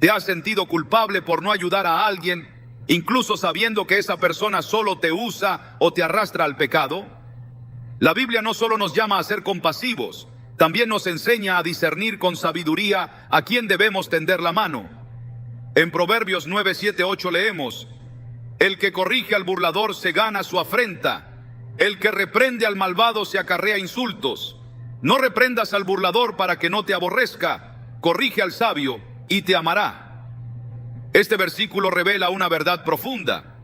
¿Te has sentido culpable por no ayudar a alguien, incluso sabiendo que esa persona solo te usa o te arrastra al pecado? La Biblia no solo nos llama a ser compasivos, también nos enseña a discernir con sabiduría a quién debemos tender la mano. En Proverbios 9, 7, 8 leemos: el que corrige al burlador se gana su afrenta, el que reprende al malvado se acarrea insultos. No reprendas al burlador para que no te aborrezca, corrige al sabio y te amará. Este versículo revela una verdad profunda.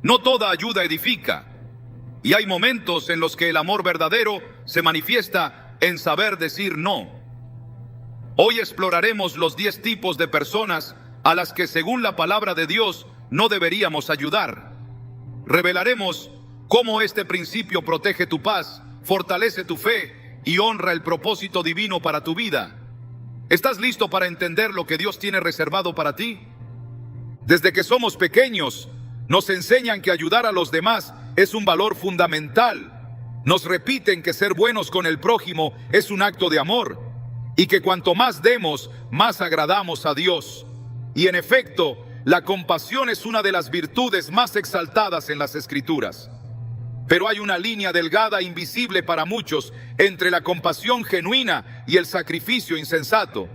No toda ayuda edifica, y hay momentos en los que el amor verdadero se manifiesta en saber decir no. Hoy exploraremos los 10 tipos de personas a las que, según la palabra de Dios, no deberíamos ayudar. Revelaremos cómo este principio protege tu paz, fortalece tu fe y honra el propósito divino para tu vida. ¿Estás listo para entender lo que Dios tiene reservado para ti? Desde que somos pequeños, nos enseñan que ayudar a los demás es un valor fundamental. Nos repiten que ser buenos con el prójimo es un acto de amor y que cuanto más demos, más agradamos a Dios. Y en efecto, la compasión es una de las virtudes más exaltadas en las Escrituras. Pero hay una línea delgada, invisible para muchos, entre la compasión genuina y el sacrificio insensato.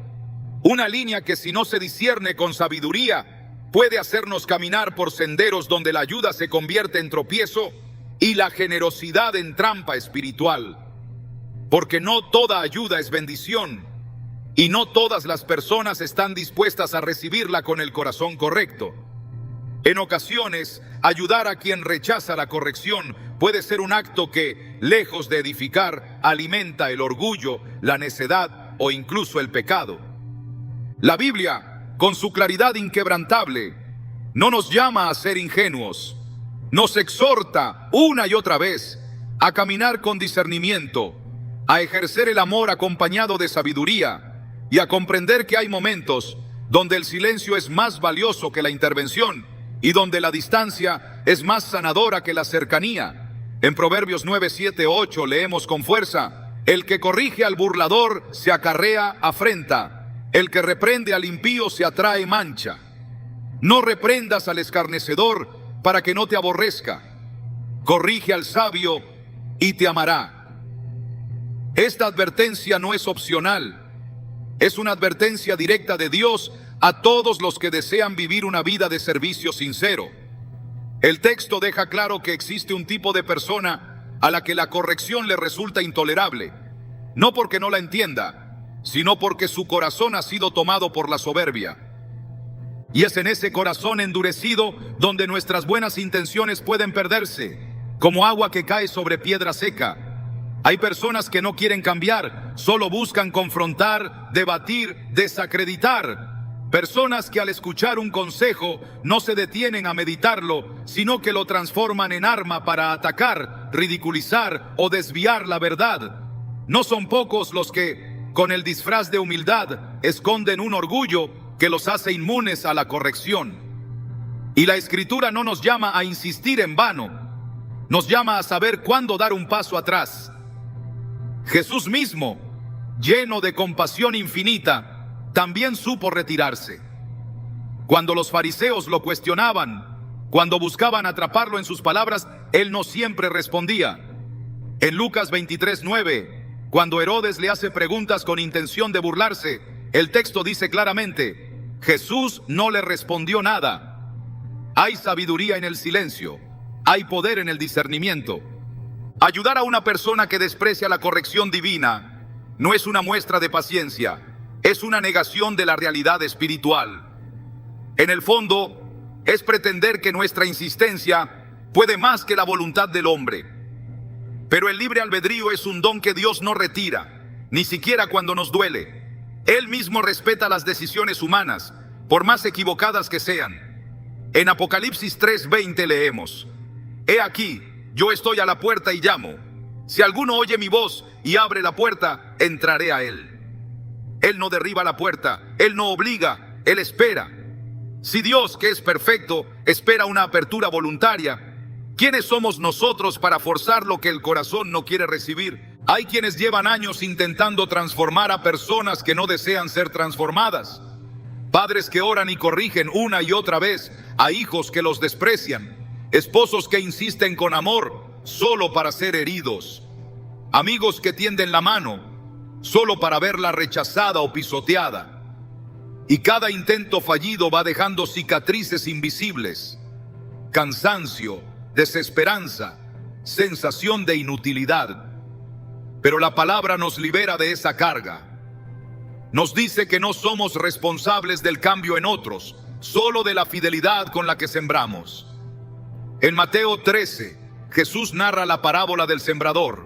Una línea que, si no se discierne con sabiduría, puede hacernos caminar por senderos donde la ayuda se convierte en tropiezo y la generosidad en trampa espiritual. Porque no toda ayuda es bendición, y no todas las personas están dispuestas a recibirla con el corazón correcto. En ocasiones, ayudar a quien rechaza la corrección puede ser un acto que, lejos de edificar, alimenta el orgullo, la necedad o incluso el pecado. La Biblia, con su claridad inquebrantable, no nos llama a ser ingenuos. Nos exhorta una y otra vez a caminar con discernimiento, a ejercer el amor acompañado de sabiduría y a comprender que hay momentos donde el silencio es más valioso que la intervención y donde la distancia es más sanadora que la cercanía. En Proverbios 9, 7, 8 leemos con fuerza: el que corrige al burlador se acarrea afrenta, el que reprende al impío se atrae mancha. No reprendas al escarnecedor para que no te aborrezca, corrige al sabio y te amará. Esta advertencia no es opcional, es una advertencia directa de Dios a todos los que desean vivir una vida de servicio sincero. El texto deja claro que existe un tipo de persona a la que la corrección le resulta intolerable, no porque no la entienda, sino porque su corazón ha sido tomado por la soberbia. Y es en ese corazón endurecido donde nuestras buenas intenciones pueden perderse, como agua que cae sobre piedra seca. Hay personas que no quieren cambiar, solo buscan confrontar, debatir, desacreditar. Personas que al escuchar un consejo no se detienen a meditarlo, sino que lo transforman en arma para atacar, ridiculizar o desviar la verdad. No son pocos los que, con el disfraz de humildad, esconden un orgullo que los hace inmunes a la corrección. Y la Escritura no nos llama a insistir en vano, nos llama a saber cuándo dar un paso atrás. Jesús mismo, lleno de compasión infinita, también supo retirarse. Cuando los fariseos lo cuestionaban, cuando buscaban atraparlo en sus palabras, él no siempre respondía. En Lucas 23:9, cuando Herodes le hace preguntas con intención de burlarse, el texto dice claramente: Jesús no le respondió nada. Hay sabiduría en el silencio, hay poder en el discernimiento. Ayudar a una persona que desprecia la corrección divina no es una muestra de paciencia, es una negación de la realidad espiritual. En el fondo, es pretender que nuestra insistencia puede más que la voluntad del hombre. Pero el libre albedrío es un don que Dios no retira, ni siquiera cuando nos duele. Él mismo respeta las decisiones humanas, por más equivocadas que sean. En Apocalipsis 3:20 leemos: He aquí, yo estoy a la puerta y llamo. Si alguno oye mi voz y abre la puerta, entraré a él. Él no derriba la puerta, Él no obliga, Él espera. Si Dios, que es perfecto, espera una apertura voluntaria, ¿quiénes somos nosotros para forzar lo que el corazón no quiere recibir? Hay quienes llevan años intentando transformar a personas que no desean ser transformadas. padres que oran y corrigen una y otra vez a hijos que los desprecian, esposos que insisten con amor solo para ser heridos, amigos que tienden la mano solo para verla rechazada o pisoteada. Y cada intento fallido va dejando cicatrices invisibles, cansancio, desesperanza, sensación de inutilidad. Pero la palabra nos libera de esa carga. Nos dice que no somos responsables del cambio en otros, solo de la fidelidad con la que sembramos. En Mateo 13, Jesús narra la parábola del sembrador,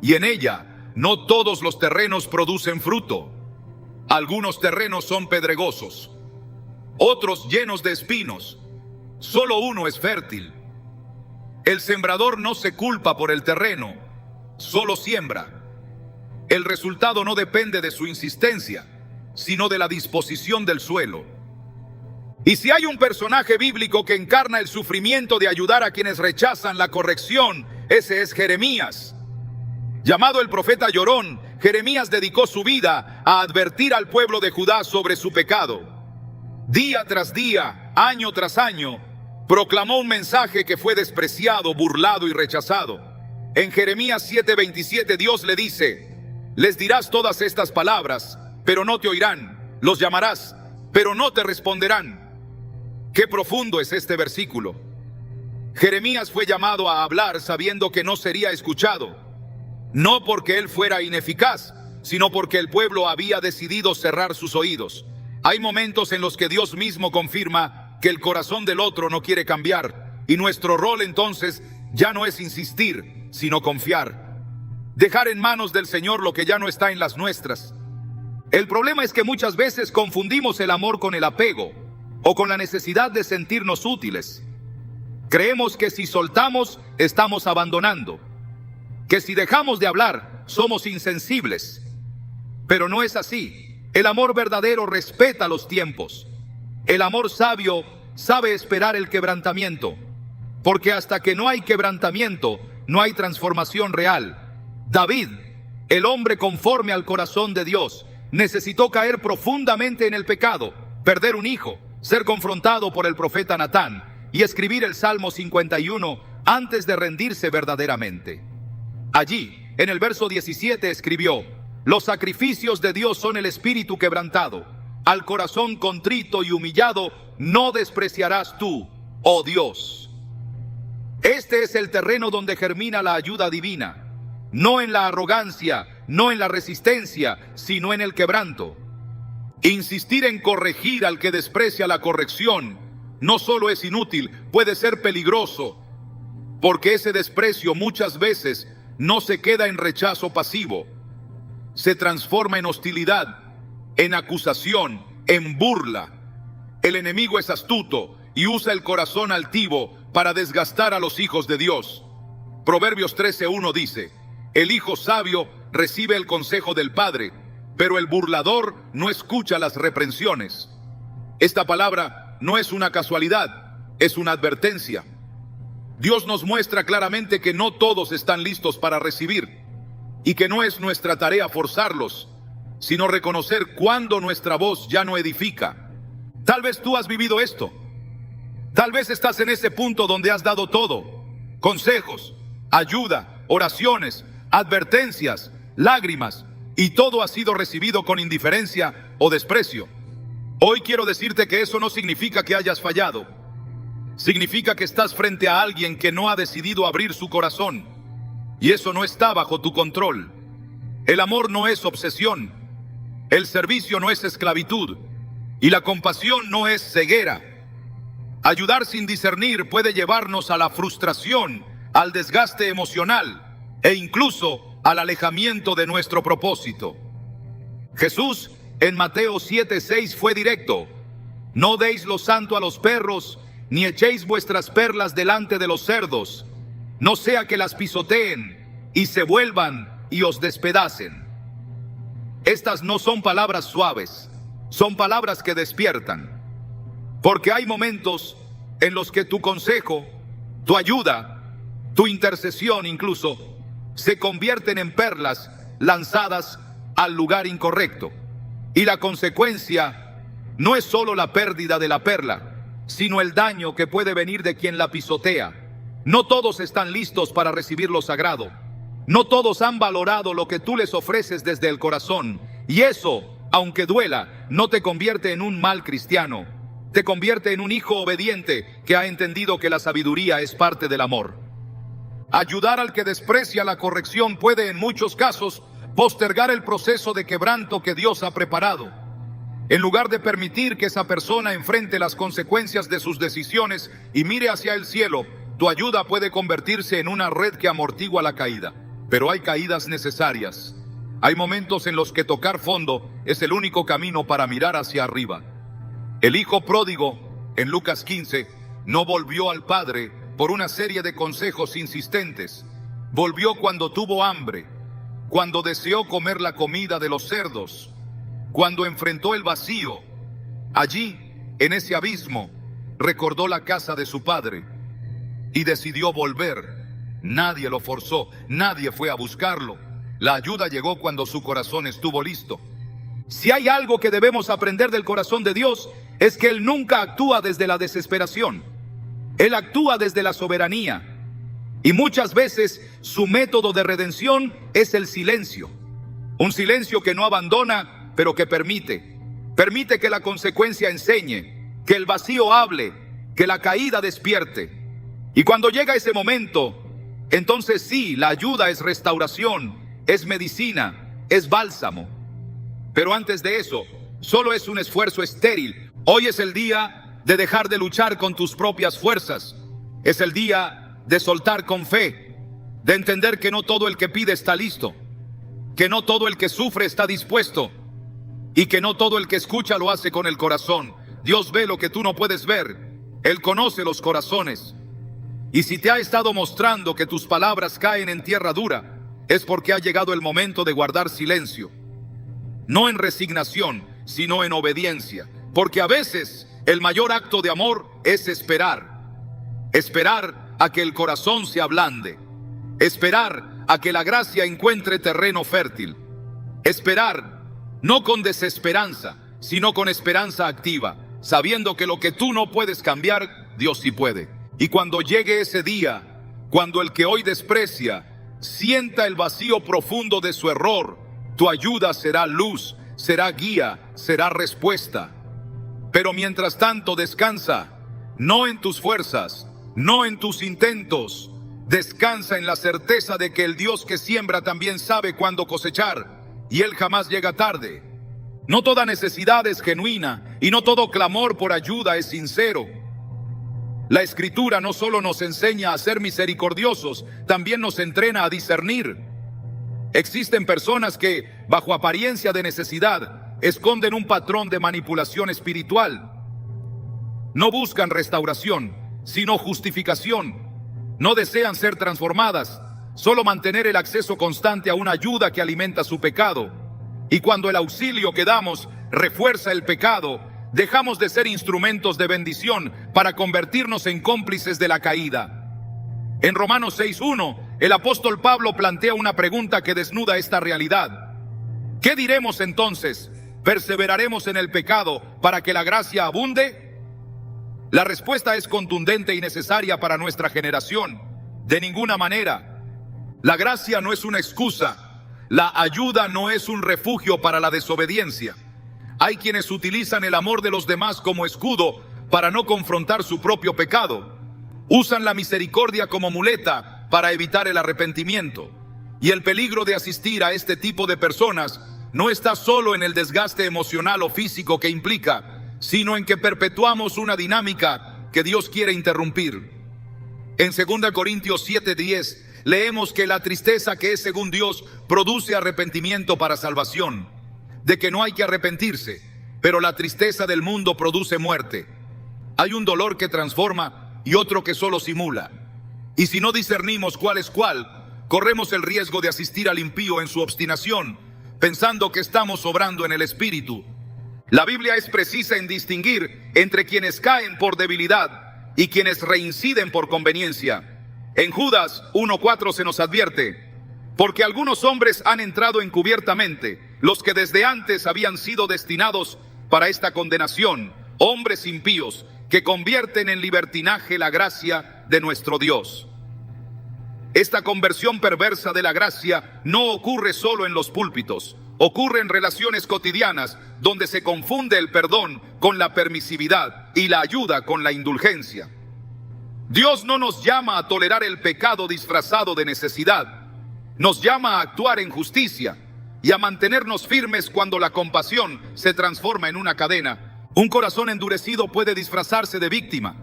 y en ella no todos los terrenos producen fruto. Algunos terrenos son pedregosos, otros llenos de espinos, solo uno es fértil. El sembrador no se culpa por el terreno, solo siembra. El resultado no depende de su insistencia, sino de la disposición del suelo. Y si hay un personaje bíblico que encarna el sufrimiento de ayudar a quienes rechazan la corrección, ese es Jeremías. Llamado el profeta llorón, Jeremías dedicó su vida a advertir al pueblo de Judá sobre su pecado. Día tras día, año tras año, proclamó un mensaje que fue despreciado, burlado y rechazado. En Jeremías 7:27 Dios le dice: les dirás todas estas palabras, pero no te oirán. Los llamarás, pero no te responderán. Qué profundo es este versículo. Jeremías fue llamado a hablar sabiendo que no sería escuchado. No porque él fuera ineficaz, sino porque el pueblo había decidido cerrar sus oídos. Hay momentos en los que Dios mismo confirma que el corazón del otro no quiere cambiar, y nuestro rol entonces ya no es insistir, sino confiar. Dejar en manos del Señor lo que ya no está en las nuestras. El problema es que muchas veces confundimos el amor con el apego, o con la necesidad de sentirnos útiles. Creemos que si soltamos, estamos abandonando, que si dejamos de hablar, somos insensibles. Pero no es así. El amor verdadero respeta los tiempos. El amor sabio sabe esperar el quebrantamiento, porque hasta que no hay quebrantamiento, no hay transformación real. David, el hombre conforme al corazón de Dios, necesitó caer profundamente en el pecado, perder un hijo, ser confrontado por el profeta Natán y escribir el Salmo 51 antes de rendirse verdaderamente. Allí, en el verso 17 escribió: los sacrificios de Dios son el espíritu quebrantado. Al corazón contrito y humillado no despreciarás tú, oh Dios. Este es el terreno donde germina la ayuda divina, no en la arrogancia, no en la resistencia, sino en el quebranto. Insistir en corregir al que desprecia la corrección no solo es inútil, puede ser peligroso, porque ese desprecio muchas veces no se queda en rechazo pasivo, se transforma en hostilidad, en acusación, en burla. El enemigo es astuto y usa el corazón altivo para desgastar a los hijos de Dios. Proverbios 13:1 dice: el hijo sabio recibe el consejo del padre, pero el burlador no escucha las reprensiones. Esta palabra no es una casualidad, es una advertencia. Dios nos muestra claramente que no todos están listos para recibir, y que no es nuestra tarea forzarlos, sino reconocer cuándo nuestra voz ya no edifica. Tal vez tú has vivido esto. Tal vez estás en ese punto donde has dado todo: consejos, ayuda, oraciones, advertencias, lágrimas, y todo ha sido recibido con indiferencia o desprecio. Hoy quiero decirte que eso no significa que hayas fallado. Significa que estás frente a alguien que no ha decidido abrir su corazón, y eso no está bajo tu control. El amor no es obsesión, el servicio no es esclavitud, y la compasión no es ceguera. Ayudar sin discernir puede llevarnos a la frustración, al desgaste emocional e incluso al alejamiento de nuestro propósito. Jesús en Mateo 7:6 fue directo: no deis lo santo a los perros, ni echéis vuestras perlas delante de los cerdos, no sea que las pisoteen y se vuelvan y os despedacen. Estas no son palabras suaves, son palabras que despiertan, porque hay momentos en los que tu consejo, tu ayuda, tu intercesión incluso, se convierten en perlas lanzadas al lugar incorrecto, y la consecuencia no es solo la pérdida de la perla, sino el daño que puede venir de quien la pisotea. No todos están listos para recibir lo sagrado. No todos han valorado lo que tú les ofreces desde el corazón. Y eso, aunque duela, no te convierte en un mal cristiano. Te convierte en un hijo obediente que ha entendido que la sabiduría es parte del amor. Ayudar al que desprecia la corrección puede, en muchos casos, postergar el proceso de quebranto que Dios ha preparado. En lugar de permitir que esa persona enfrente las consecuencias de sus decisiones y mire hacia el cielo, tu ayuda puede convertirse en una red que amortigua la caída. Pero hay caídas necesarias. Hay momentos en los que tocar fondo es el único camino para mirar hacia arriba. El hijo pródigo, en Lucas 15, no volvió al padre por una serie de consejos insistentes. Volvió cuando tuvo hambre, cuando deseó comer la comida de los cerdos, cuando enfrentó el vacío. Allí, en ese abismo, recordó la casa de su padre y decidió volver. Nadie lo forzó, nadie fue a buscarlo. La ayuda llegó cuando su corazón estuvo listo. Si hay algo que debemos aprender del corazón de Dios, es que Él nunca actúa desde la desesperación. Él actúa desde la soberanía. Y muchas veces su método de redención es el silencio. Un silencio que no abandona, pero que permite. Permite que la consecuencia enseñe, que el vacío hable, que la caída despierte. Y cuando llega ese momento, entonces sí, la ayuda es restauración, es medicina, es bálsamo. Pero antes de eso, solo es un esfuerzo estéril. Hoy es el día de dejar de luchar con tus propias fuerzas. Es el día de soltar con fe, de entender que no todo el que pide está listo, que no todo el que sufre está dispuesto, y que no todo el que escucha lo hace con el corazón. Dios ve lo que tú no puedes ver. Él conoce los corazones. Y si te ha estado mostrando que tus palabras caen en tierra dura, es porque ha llegado el momento de guardar silencio. No en resignación, sino en obediencia. Porque a veces el mayor acto de amor es esperar. Esperar a que el corazón se ablande. Esperar a que la gracia encuentre terreno fértil. Esperar, no con desesperanza, sino con esperanza activa, sabiendo que lo que tú no puedes cambiar, Dios sí puede. Y cuando llegue ese día, cuando el que hoy desprecia sienta el vacío profundo de su error, tu ayuda será luz, será guía, será respuesta. Pero mientras tanto descansa, no en tus fuerzas, no en tus intentos. Descansa en la certeza de que el Dios que siembra también sabe cuándo cosechar, y Él jamás llega tarde. No toda necesidad es genuina, y no todo clamor por ayuda es sincero. La Escritura no solo nos enseña a ser misericordiosos, también nos entrena a discernir. Existen personas que, bajo apariencia de necesidad, esconden un patrón de manipulación espiritual. No buscan restauración, sino justificación. No desean ser transformadas, solo mantener el acceso constante a una ayuda que alimenta su pecado. Y cuando el auxilio que damos refuerza el pecado, dejamos de ser instrumentos de bendición para convertirnos en cómplices de la caída. En Romanos 6:1, el apóstol Pablo plantea una pregunta que desnuda esta realidad. ¿Qué diremos entonces? ¿Perseveraremos en el pecado para que la gracia abunde? La respuesta es contundente y necesaria para nuestra generación. De ninguna manera. La gracia no es una excusa. La ayuda no es un refugio para la desobediencia. Hay quienes utilizan el amor de los demás como escudo para no confrontar su propio pecado. Usan la misericordia como muleta para evitar el arrepentimiento. Y el peligro de asistir a este tipo de personas no está solo en el desgaste emocional o físico que implica, sino en que perpetuamos una dinámica que Dios quiere interrumpir. En 2 Corintios 7:10 leemos que la tristeza que es según Dios produce arrepentimiento para salvación, de que no hay que arrepentirse, pero la tristeza del mundo produce muerte. Hay un dolor que transforma y otro que solo simula. Y si no discernimos cuál es cuál, corremos el riesgo de asistir al impío en su obstinación, pensando que estamos obrando en el espíritu. La Biblia es precisa en distinguir entre quienes caen por debilidad y quienes reinciden por conveniencia. En Judas 1:4 se nos advierte: porque algunos hombres han entrado encubiertamente, los que desde antes habían sido destinados para esta condenación, hombres impíos que convierten en libertinaje la gracia de nuestro Dios. Esta conversión perversa de la gracia no ocurre solo en los púlpitos, ocurre en relaciones cotidianas donde se confunde el perdón con la permisividad y la ayuda con la indulgencia. Dios no nos llama a tolerar el pecado disfrazado de necesidad, nos llama a actuar en justicia y a mantenernos firmes cuando la compasión se transforma en una cadena. Un corazón endurecido puede disfrazarse de víctima,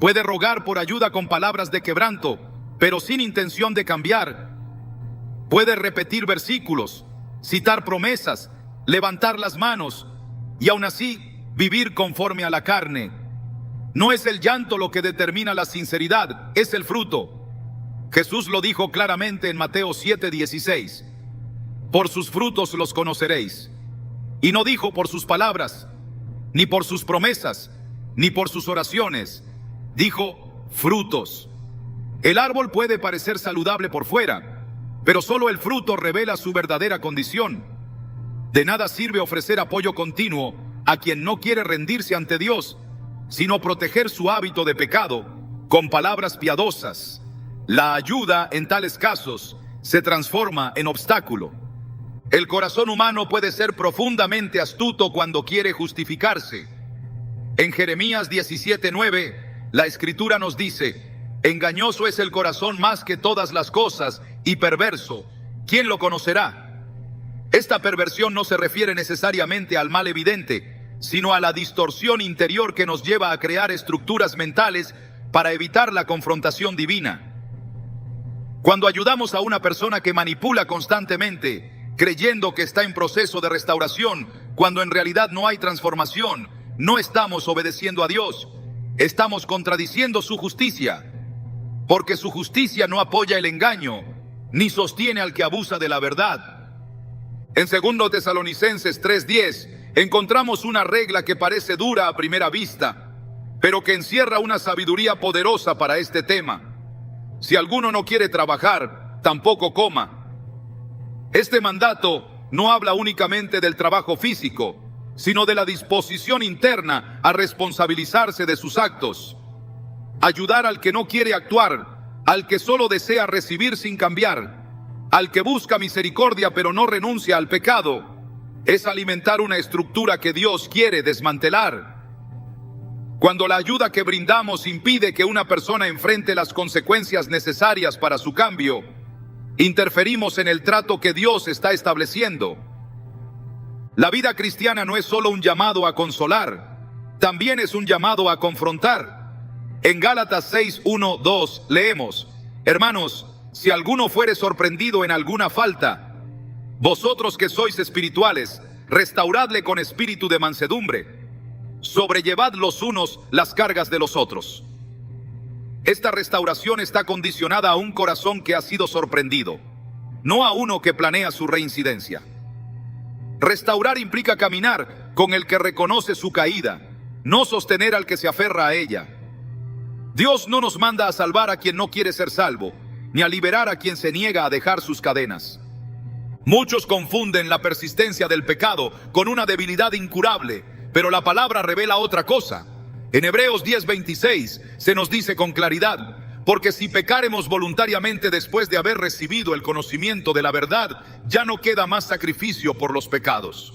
puede rogar por ayuda con palabras de quebranto, pero sin intención de cambiar. Puede repetir versículos, citar promesas, levantar las manos y aún así vivir conforme a la carne. No es el llanto lo que determina la sinceridad, es el fruto. Jesús lo dijo claramente en Mateo 7:16. Por sus frutos los conoceréis. Y no dijo por sus palabras, ni por sus promesas, ni por sus oraciones. Dijo frutos. El árbol puede parecer saludable por fuera, pero solo el fruto revela su verdadera condición. De nada sirve ofrecer apoyo continuo a quien no quiere rendirse ante Dios, sino proteger su hábito de pecado con palabras piadosas. La ayuda en tales casos se transforma en obstáculo. El corazón humano puede ser profundamente astuto cuando quiere justificarse. En Jeremías 17:9, la Escritura nos dice: engañoso es el corazón más que todas las cosas y perverso. ¿Quién lo conocerá? Esta perversión no se refiere necesariamente al mal evidente, sino a la distorsión interior que nos lleva a crear estructuras mentales para evitar la confrontación divina. Cuando ayudamos a una persona que manipula constantemente, creyendo que está en proceso de restauración, cuando en realidad no hay transformación, no estamos obedeciendo a Dios, estamos contradiciendo su justicia. Porque su justicia no apoya el engaño, ni sostiene al que abusa de la verdad. En 2 Tesalonicenses 3:10 encontramos una regla que parece dura a primera vista, pero que encierra una sabiduría poderosa para este tema. Si alguno no quiere trabajar, tampoco coma. Este mandato no habla únicamente del trabajo físico, sino de la disposición interna a responsabilizarse de sus actos. Ayudar al que no quiere actuar, al que solo desea recibir sin cambiar, al que busca misericordia pero no renuncia al pecado, es alimentar una estructura que Dios quiere desmantelar. Cuando la ayuda que brindamos impide que una persona enfrente las consecuencias necesarias para su cambio, interferimos en el trato que Dios está estableciendo. La vida cristiana no es solo un llamado a consolar, también es un llamado a confrontar. En Gálatas 6:1-2 leemos: hermanos, si alguno fuere sorprendido en alguna falta, vosotros que sois espirituales, restauradle con espíritu de mansedumbre, sobrellevad los unos las cargas de los otros. Esta restauración está condicionada a un corazón que ha sido sorprendido, no a uno que planea su reincidencia. Restaurar implica caminar con el que reconoce su caída, no sostener al que se aferra a ella. Dios no nos manda a salvar a quien no quiere ser salvo, ni a liberar a quien se niega a dejar sus cadenas. Muchos confunden la persistencia del pecado con una debilidad incurable, pero la palabra revela otra cosa. En Hebreos 10:26 se nos dice con claridad: porque si pecáremos voluntariamente después de haber recibido el conocimiento de la verdad, ya no queda más sacrificio por los pecados.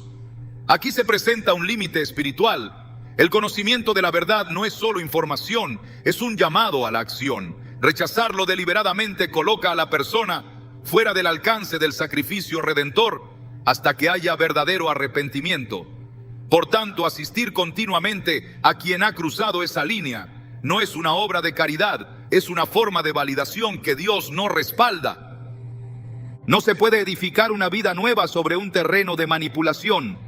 Aquí se presenta un límite espiritual. El conocimiento de la verdad no es solo información, es un llamado a la acción. Rechazarlo deliberadamente coloca a la persona fuera del alcance del sacrificio redentor hasta que haya verdadero arrepentimiento. Por tanto, asistir continuamente a quien ha cruzado esa línea no es una obra de caridad, es una forma de validación que Dios no respalda. No se puede edificar una vida nueva sobre un terreno de manipulación.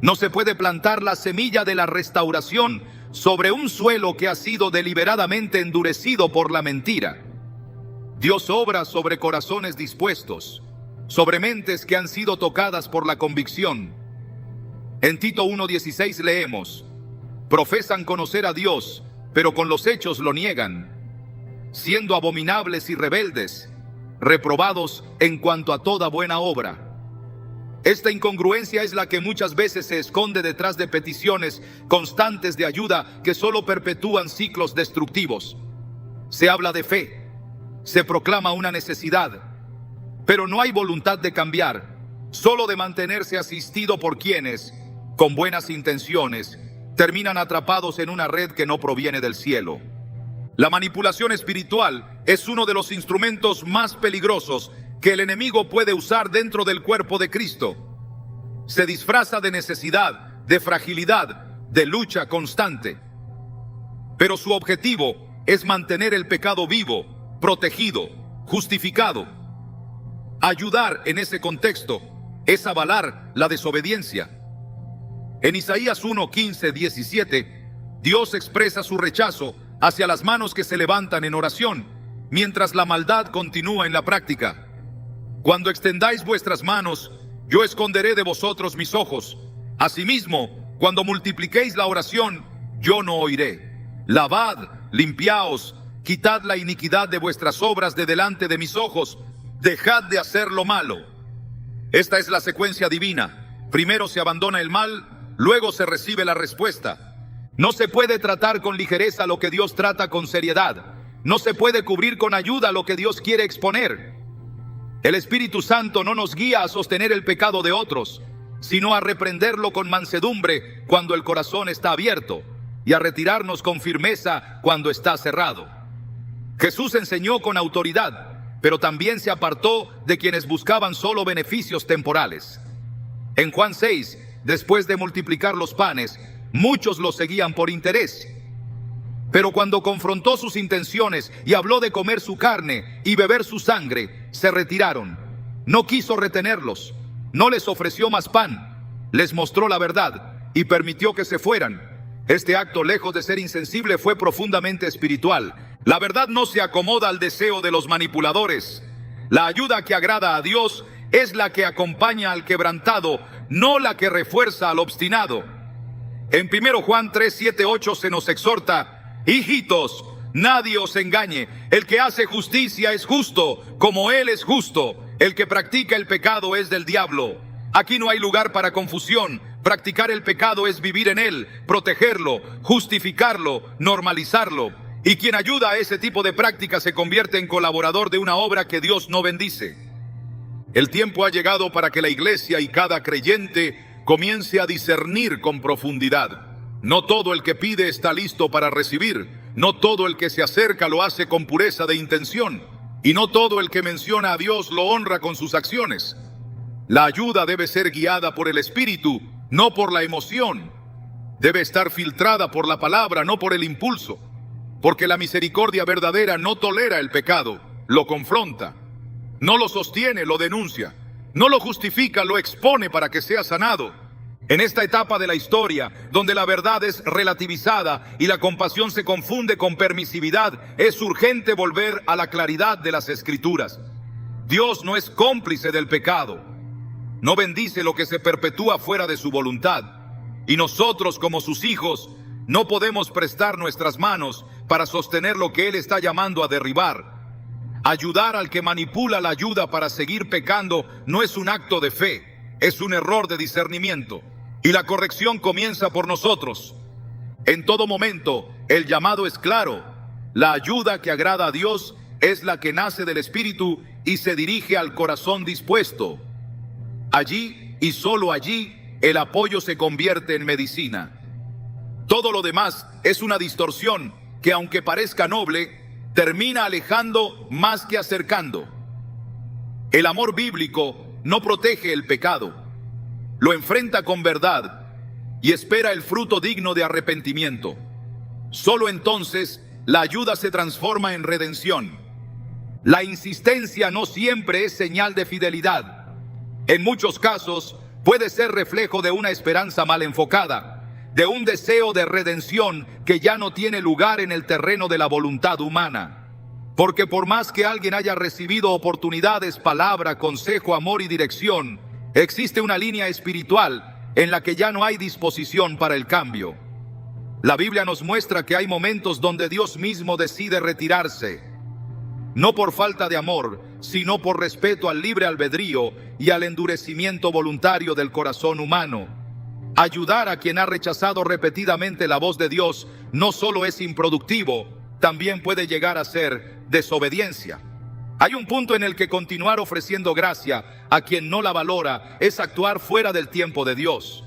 No se puede plantar la semilla de la restauración sobre un suelo que ha sido deliberadamente endurecido por la mentira. Dios obra sobre corazones dispuestos, sobre mentes que han sido tocadas por la convicción. En Tito 1:16 leemos: profesan conocer a Dios, pero con los hechos lo niegan, siendo abominables y rebeldes, reprobados en cuanto a toda buena obra. Esta incongruencia es la que muchas veces se esconde detrás de peticiones constantes de ayuda que solo perpetúan ciclos destructivos. Se habla de fe, se proclama una necesidad, pero no hay voluntad de cambiar, solo de mantenerse asistido por quienes, con buenas intenciones, terminan atrapados en una red que no proviene del cielo. La manipulación espiritual es uno de los instrumentos más peligrosos que el enemigo puede usar dentro del cuerpo de Cristo. Se disfraza de necesidad, de fragilidad, de lucha constante. Pero su objetivo es mantener el pecado vivo, protegido, justificado. Ayudar en ese contexto es avalar la desobediencia. En Isaías 1, 15, 17, Dios expresa su rechazo hacia las manos que se levantan en oración, mientras la maldad continúa en la práctica. Cuando extendáis vuestras manos, yo esconderé de vosotros mis ojos. Asimismo, cuando multipliquéis la oración, yo no oiré. Lavad, limpiaos, quitad la iniquidad de vuestras obras de delante de mis ojos. Dejad de hacer lo malo. Esta es la secuencia divina. Primero se abandona el mal, luego se recibe la respuesta. No se puede tratar con ligereza lo que Dios trata con seriedad. No se puede cubrir con ayuda lo que Dios quiere exponer. El Espíritu Santo no nos guía a sostener el pecado de otros, sino a reprenderlo con mansedumbre cuando el corazón está abierto y a retirarnos con firmeza cuando está cerrado. Jesús enseñó con autoridad, pero también se apartó de quienes buscaban solo beneficios temporales. En Juan 6, después de multiplicar los panes, muchos lo seguían por interés. Pero cuando confrontó sus intenciones y habló de comer su carne y beber su sangre, se retiraron. No quiso retenerlos, no les ofreció más pan, les mostró la verdad y permitió que se fueran. Este acto, lejos de ser insensible, fue profundamente espiritual. La verdad no se acomoda al deseo de los manipuladores. La ayuda que agrada a Dios es la que acompaña al quebrantado, no la que refuerza al obstinado. En 1 Juan 3, 7, 8 se nos exhorta: hijitos, nadie os engañe. El que hace justicia es justo, como Él es justo. El que practica el pecado es del diablo. Aquí no hay lugar para confusión. Practicar el pecado es vivir en él, protegerlo, justificarlo, normalizarlo. Y quien ayuda a ese tipo de práctica se convierte en colaborador de una obra que Dios no bendice. El tiempo ha llegado para que la iglesia y cada creyente comience a discernir con profundidad. No todo el que pide está listo para recibir. No todo el que se acerca lo hace con pureza de intención. Y no todo el que menciona a Dios lo honra con sus acciones. La ayuda debe ser guiada por el Espíritu, no por la emoción. Debe estar filtrada por la palabra, no por el impulso. Porque la misericordia verdadera no tolera el pecado, lo confronta. No lo sostiene, lo denuncia. No lo justifica, lo expone para que sea sanado. En esta etapa de la historia, donde la verdad es relativizada y la compasión se confunde con permisividad, es urgente volver a la claridad de las Escrituras. Dios no es cómplice del pecado. No bendice lo que se perpetúa fuera de su voluntad. Y nosotros, como sus hijos, no podemos prestar nuestras manos para sostener lo que Él está llamando a derribar. Ayudar al que manipula la ayuda para seguir pecando no es un acto de fe, es un error de discernimiento. Y la corrección comienza por nosotros. En todo momento, el llamado es claro. La ayuda que agrada a Dios es la que nace del Espíritu y se dirige al corazón dispuesto. Allí, y solo allí, el apoyo se convierte en medicina. Todo lo demás es una distorsión que, aunque parezca noble, termina alejando más que acercando. El amor bíblico no protege el pecado, lo enfrenta con verdad y espera el fruto digno de arrepentimiento. Solo entonces la ayuda se transforma en redención. La insistencia no siempre es señal de fidelidad. En muchos casos puede ser reflejo de una esperanza mal enfocada, de un deseo de redención que ya no tiene lugar en el terreno de la voluntad humana. Porque por más que alguien haya recibido oportunidades, palabra, consejo, amor y dirección, existe una línea espiritual en la que ya no hay disposición para el cambio. La Biblia nos muestra que hay momentos donde Dios mismo decide retirarse, no por falta de amor, sino por respeto al libre albedrío y al endurecimiento voluntario del corazón humano. Ayudar a quien ha rechazado repetidamente la voz de Dios no solo es improductivo, también puede llegar a ser desobediencia. Hay un punto en el que continuar ofreciendo gracia a quien no la valora es actuar fuera del tiempo de Dios.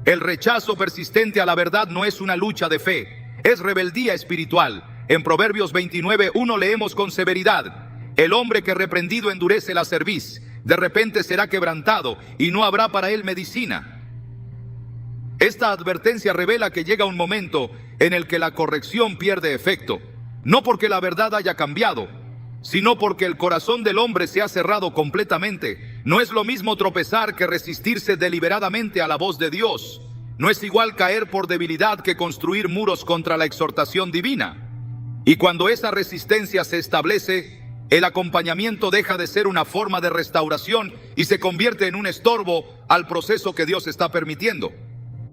El rechazo persistente a la verdad no es una lucha de fe, es rebeldía espiritual. En Proverbios 29:1 leemos con severidad: el hombre que reprendido endurece la cerviz, de repente será quebrantado y no habrá para él medicina. Esta advertencia revela que llega un momento en el que la corrección pierde efecto, no porque la verdad haya cambiado, sino porque el corazón del hombre se ha cerrado completamente. No es lo mismo tropezar que resistirse deliberadamente a la voz de Dios. No es igual caer por debilidad que construir muros contra la exhortación divina. Y cuando esa resistencia se establece, el acompañamiento deja de ser una forma de restauración y se convierte en un estorbo al proceso que Dios está permitiendo.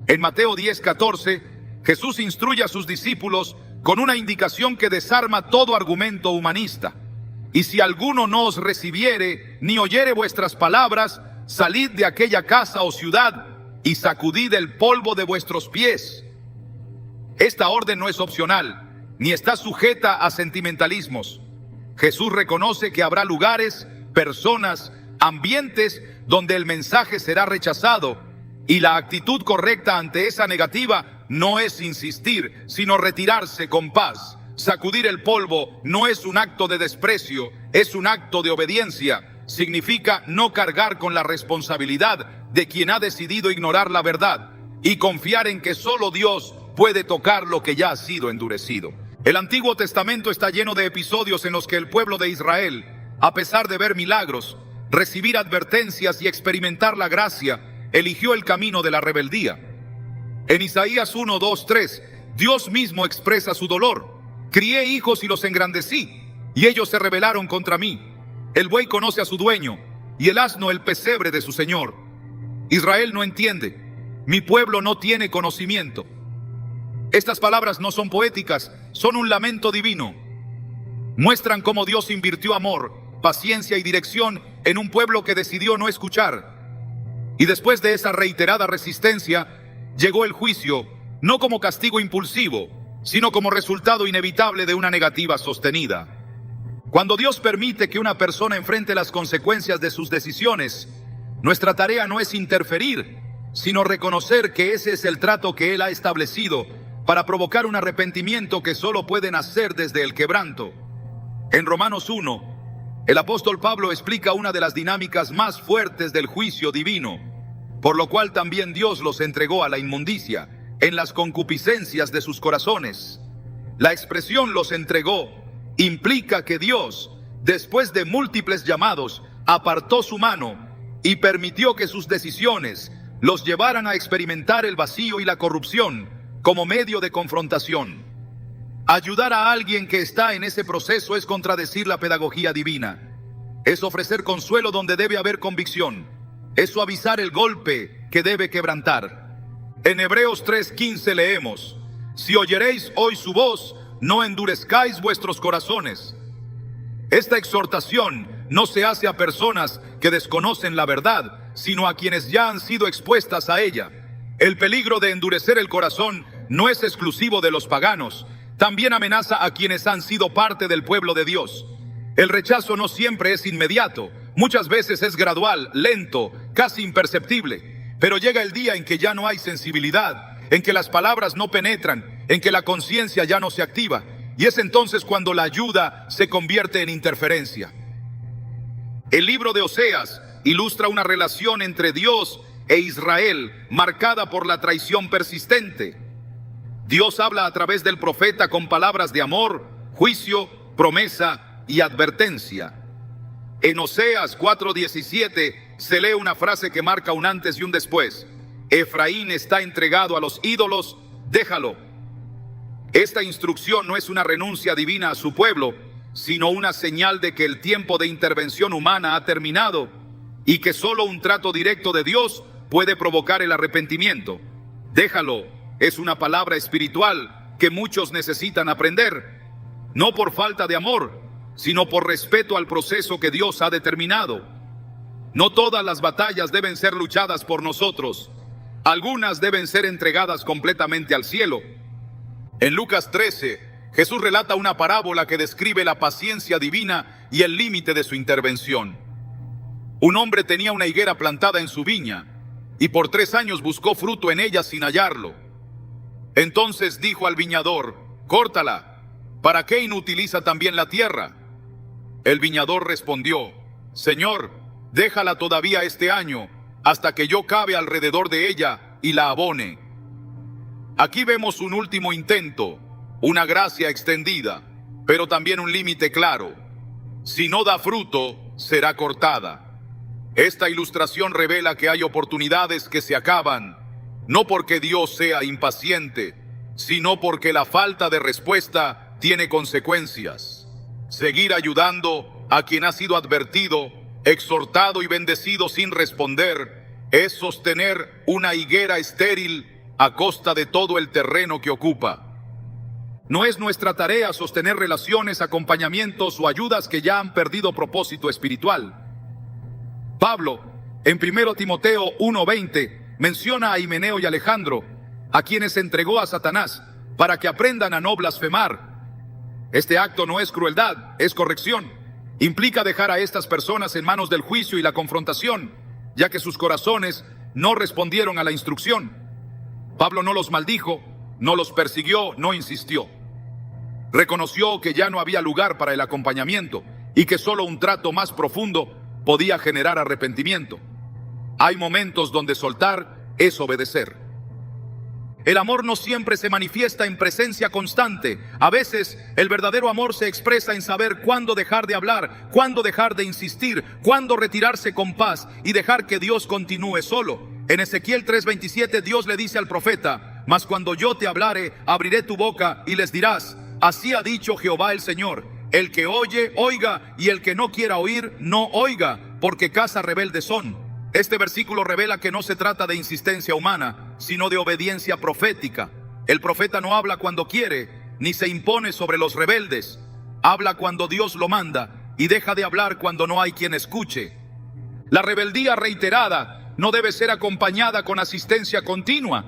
En Mateo 10:14, Jesús instruye a sus discípulos con una indicación que desarma todo argumento humanista. Y si alguno no os recibiere, ni oyere vuestras palabras, salid de aquella casa o ciudad y sacudid el polvo de vuestros pies. Esta orden no es opcional, ni está sujeta a sentimentalismos. Jesús reconoce que habrá lugares, personas, ambientes donde el mensaje será rechazado, y la actitud correcta ante esa negativa no es insistir, sino retirarse con paz. Sacudir el polvo no es un acto de desprecio, es un acto de obediencia. Significa no cargar con la responsabilidad de quien ha decidido ignorar la verdad y confiar en que solo Dios puede tocar lo que ya ha sido endurecido. El Antiguo Testamento está lleno de episodios en los que el pueblo de Israel, a pesar de ver milagros, recibir advertencias y experimentar la gracia, eligió el camino de la rebeldía. En Isaías 1, 2, 3, Dios mismo expresa su dolor. Crié hijos y los engrandecí, y ellos se rebelaron contra mí. El buey conoce a su dueño, y el asno el pesebre de su señor. Israel no entiende, mi pueblo no tiene conocimiento. Estas palabras no son poéticas, son un lamento divino. Muestran cómo Dios invirtió amor, paciencia y dirección en un pueblo que decidió no escuchar. Y después de esa reiterada resistencia, llegó el juicio, no como castigo impulsivo, sino como resultado inevitable de una negativa sostenida. Cuando Dios permite que una persona enfrente las consecuencias de sus decisiones, nuestra tarea no es interferir, sino reconocer que ese es el trato que Él ha establecido para provocar un arrepentimiento que solo puede nacer desde el quebranto. En Romanos 1, el apóstol Pablo explica una de las dinámicas más fuertes del juicio divino, por lo cual también Dios los entregó a la inmundicia, en las concupiscencias de sus corazones. La expresión los entregó implica que Dios, después de múltiples llamados, apartó su mano y permitió que sus decisiones los llevaran a experimentar el vacío y la corrupción como medio de confrontación. Ayudar a alguien que está en ese proceso es contradecir la pedagogía divina. Es ofrecer consuelo donde debe haber convicción. Es suavizar el golpe que debe quebrantar. En Hebreos 3:15 leemos: si oyeréis hoy su voz, no endurezcáis vuestros corazones. Esta exhortación no se hace a personas que desconocen la verdad, sino a quienes ya han sido expuestas a ella. El peligro de endurecer el corazón no es exclusivo de los paganos, también amenaza a quienes han sido parte del pueblo de Dios. El rechazo no siempre es inmediato, muchas veces es gradual, lento, casi imperceptible. Pero llega el día en que ya no hay sensibilidad, en que las palabras no penetran, en que la conciencia ya no se activa, y es entonces cuando la ayuda se convierte en interferencia. El libro de Oseas ilustra una relación entre Dios e Israel marcada por la traición persistente. Dios habla a través del profeta con palabras de amor, juicio, promesa y advertencia. En Oseas 4:17 se lee una frase que marca un antes y un después. Efraín está entregado a los ídolos, déjalo. Esta instrucción no es una renuncia divina a su pueblo, sino una señal de que el tiempo de intervención humana ha terminado y que solo un trato directo de Dios puede provocar el arrepentimiento. Déjalo es una palabra espiritual que muchos necesitan aprender, no por falta de amor, sino por respeto al proceso que Dios ha determinado. No todas las batallas deben ser luchadas por nosotros. Algunas deben ser entregadas completamente al cielo. En Lucas 13, Jesús relata una parábola que describe la paciencia divina y el límite de su intervención. Un hombre tenía una higuera plantada en su viña, y por 3 años buscó fruto en ella sin hallarlo. Entonces dijo al viñador: «Córtala, ¿para qué inutiliza también la tierra?». El viñador respondió: «Señor, déjala todavía este año, hasta que yo cabe alrededor de ella y la abone». Aquí vemos un último intento, una gracia extendida, pero también un límite claro. Si no da fruto, será cortada. Esta ilustración revela que hay oportunidades que se acaban, no porque Dios sea impaciente, sino porque la falta de respuesta tiene consecuencias. Seguir ayudando a quien ha sido advertido, exhortado y bendecido sin responder, es sostener una higuera estéril a costa de todo el terreno que ocupa. No es nuestra tarea sostener relaciones, acompañamientos o ayudas que ya han perdido propósito espiritual. Pablo, en 1 Timoteo 1:20, menciona a Himeneo y Alejandro, a quienes entregó a Satanás, para que aprendan a no blasfemar. Este acto no es crueldad, es corrección. Implica dejar a estas personas en manos del juicio y la confrontación, ya que sus corazones no respondieron a la instrucción. Pablo no los maldijo, no los persiguió, no insistió. Reconoció que ya no había lugar para el acompañamiento y que solo un trato más profundo podía generar arrepentimiento. Hay momentos donde soltar es obedecer. El amor no siempre se manifiesta en presencia constante. A veces, el verdadero amor se expresa en saber cuándo dejar de hablar, cuándo dejar de insistir, cuándo retirarse con paz y dejar que Dios continúe solo. En Ezequiel 3:27, Dios le dice al profeta: «Mas cuando yo te hablare, abriré tu boca y les dirás: así ha dicho Jehová el Señor. El que oye, oiga, y el que no quiera oír, no oiga, porque casa rebelde son». Este versículo revela que no se trata de insistencia humana, sino de obediencia profética. El profeta no habla cuando quiere, ni se impone sobre los rebeldes. Habla cuando Dios lo manda y deja de hablar cuando no hay quien escuche. La rebeldía reiterada no debe ser acompañada con asistencia continua.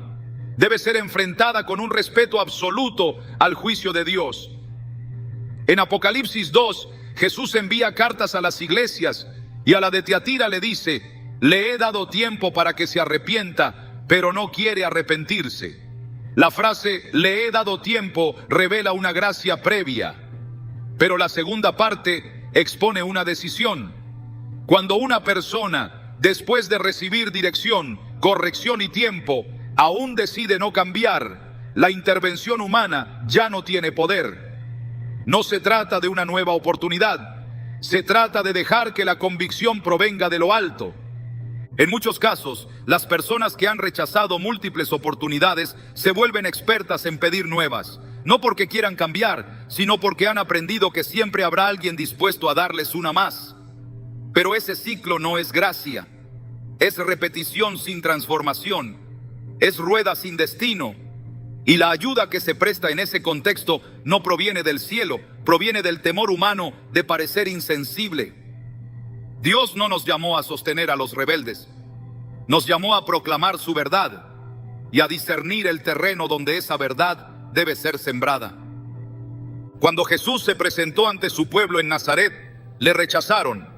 Debe ser enfrentada con un respeto absoluto al juicio de Dios. En Apocalipsis 2, Jesús envía cartas a las iglesias y a la de Tiatira le dice: «Le he dado tiempo para que se arrepienta, pero no quiere arrepentirse». La frase «le he dado tiempo» revela una gracia previa, pero la segunda parte expone una decisión. Cuando una persona, después de recibir dirección, corrección y tiempo, aún decide no cambiar, la intervención humana ya no tiene poder. No se trata de una nueva oportunidad, se trata de dejar que la convicción provenga de lo alto. En muchos casos, las personas que han rechazado múltiples oportunidades se vuelven expertas en pedir nuevas, no porque quieran cambiar, sino porque han aprendido que siempre habrá alguien dispuesto a darles una más. Pero ese ciclo no es gracia, es repetición sin transformación, es rueda sin destino. Y la ayuda que se presta en ese contexto no proviene del cielo, proviene del temor humano de parecer insensible. Dios no nos llamó a sostener a los rebeldes, nos llamó a proclamar su verdad y a discernir el terreno donde esa verdad debe ser sembrada. Cuando Jesús se presentó ante su pueblo en Nazaret, le rechazaron.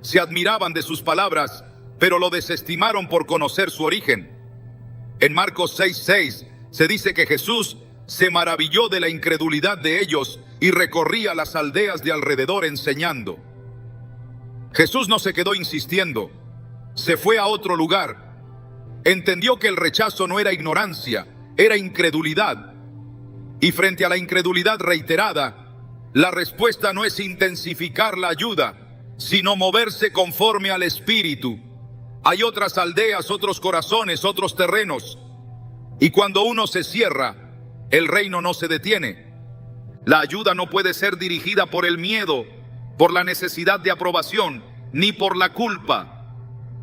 Se admiraban de sus palabras, pero lo desestimaron por conocer su origen. En Marcos 6:6 se dice que Jesús se maravilló de la incredulidad de ellos y recorría las aldeas de alrededor enseñando. Jesús no se quedó insistiendo, se fue a otro lugar. Entendió que el rechazo no era ignorancia, era incredulidad. Y frente a la incredulidad reiterada, la respuesta no es intensificar la ayuda, sino moverse conforme al Espíritu. Hay otras aldeas, otros corazones, otros terrenos. Y cuando uno se cierra, el reino no se detiene. La ayuda no puede ser dirigida por el miedo, por la necesidad de aprobación, ni por la culpa.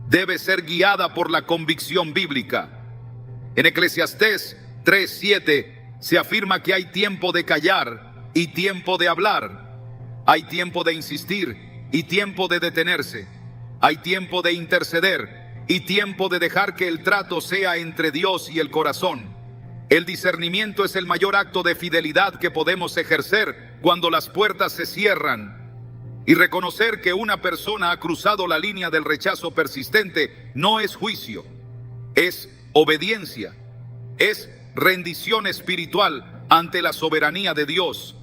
Debe ser guiada por la convicción bíblica. En Eclesiastés 3:7 se afirma que hay tiempo de callar y tiempo de hablar. Hay tiempo de insistir y tiempo de detenerse. Hay tiempo de interceder y tiempo de dejar que el trato sea entre Dios y el corazón. El discernimiento es el mayor acto de fidelidad que podemos ejercer cuando las puertas se cierran. Y reconocer que una persona ha cruzado la línea del rechazo persistente no es juicio, es obediencia, es rendición espiritual ante la soberanía de Dios.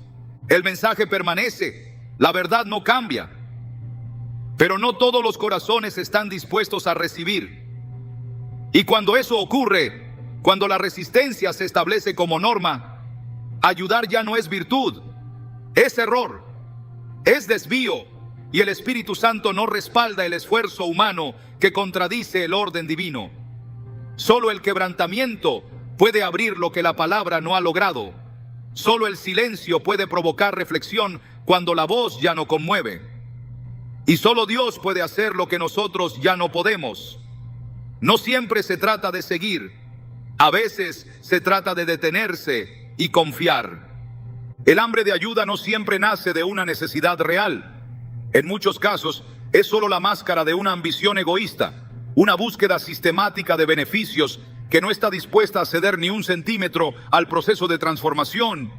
El mensaje permanece, la verdad no cambia, pero no todos los corazones están dispuestos a recibir. Y cuando eso ocurre, cuando la resistencia se establece como norma, ayudar ya no es virtud, es error, es desvío, y el Espíritu Santo no respalda el esfuerzo humano que contradice el orden divino. Solo el quebrantamiento puede abrir lo que la palabra no ha logrado. Solo el silencio puede provocar reflexión cuando la voz ya no conmueve. Y solo Dios puede hacer lo que nosotros ya no podemos. No siempre se trata de seguir, a veces se trata de detenerse y confiar. El hambre de ayuda no siempre nace de una necesidad real. En muchos casos es solo la máscara de una ambición egoísta, una búsqueda sistemática de beneficios que no está dispuesta a ceder ni un centímetro al proceso de transformación.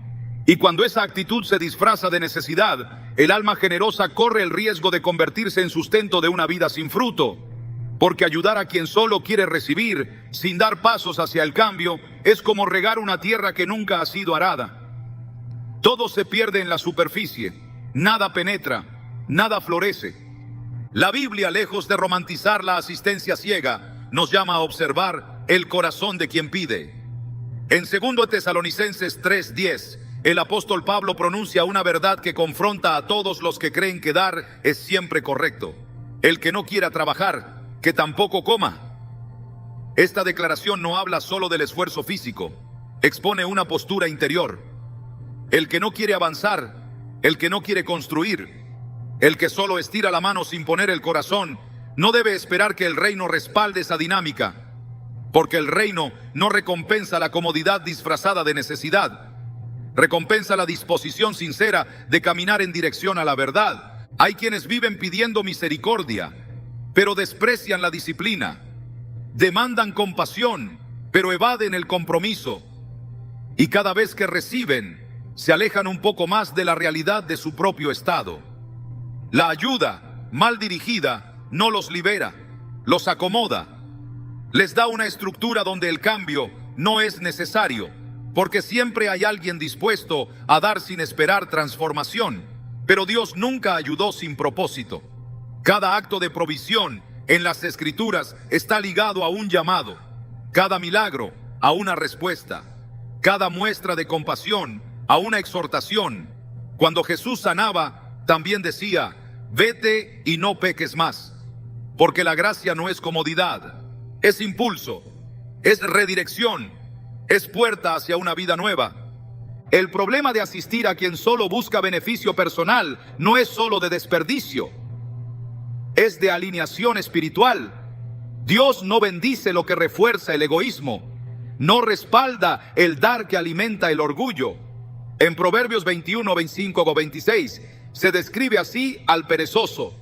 Y cuando esa actitud se disfraza de necesidad, el alma generosa corre el riesgo de convertirse en sustento de una vida sin fruto. Porque ayudar a quien solo quiere recibir, sin dar pasos hacia el cambio, es como regar una tierra que nunca ha sido arada. Todo se pierde en la superficie, nada penetra, nada florece. La Biblia, lejos de romantizar la asistencia ciega, nos llama a observar el corazón de quien pide. En 2 Tesalonicenses 3:10, el apóstol Pablo pronuncia una verdad que confronta a todos los que creen que dar es siempre correcto. El que no quiera trabajar, que tampoco coma. Esta declaración no habla solo del esfuerzo físico, expone una postura interior. El que no quiere avanzar, el que no quiere construir, el que solo estira la mano sin poner el corazón, no debe esperar que el reino respalde esa dinámica, porque el reino no recompensa la comodidad disfrazada de necesidad, recompensa la disposición sincera de caminar en dirección a la verdad. Hay quienes viven pidiendo misericordia, pero desprecian la disciplina, demandan compasión, pero evaden el compromiso, y cada vez que reciben, se alejan un poco más de la realidad de su propio estado. La ayuda, mal dirigida, no los libera, los acomoda. Les da una estructura donde el cambio no es necesario, porque siempre hay alguien dispuesto a dar sin esperar transformación. Pero Dios nunca ayudó sin propósito. Cada acto de provisión en las Escrituras está ligado a un llamado, cada milagro a una respuesta, cada muestra de compasión a una exhortación. Cuando Jesús sanaba, también decía: vete y no peques más, porque la gracia no es comodidad, es impulso, es redirección, es puerta hacia una vida nueva. El problema de asistir a quien solo busca beneficio personal no es solo de desperdicio, es de alineación espiritual. Dios no bendice lo que refuerza el egoísmo, no respalda el dar que alimenta el orgullo. En Proverbios 21, 25 o 26 se describe así al perezoso: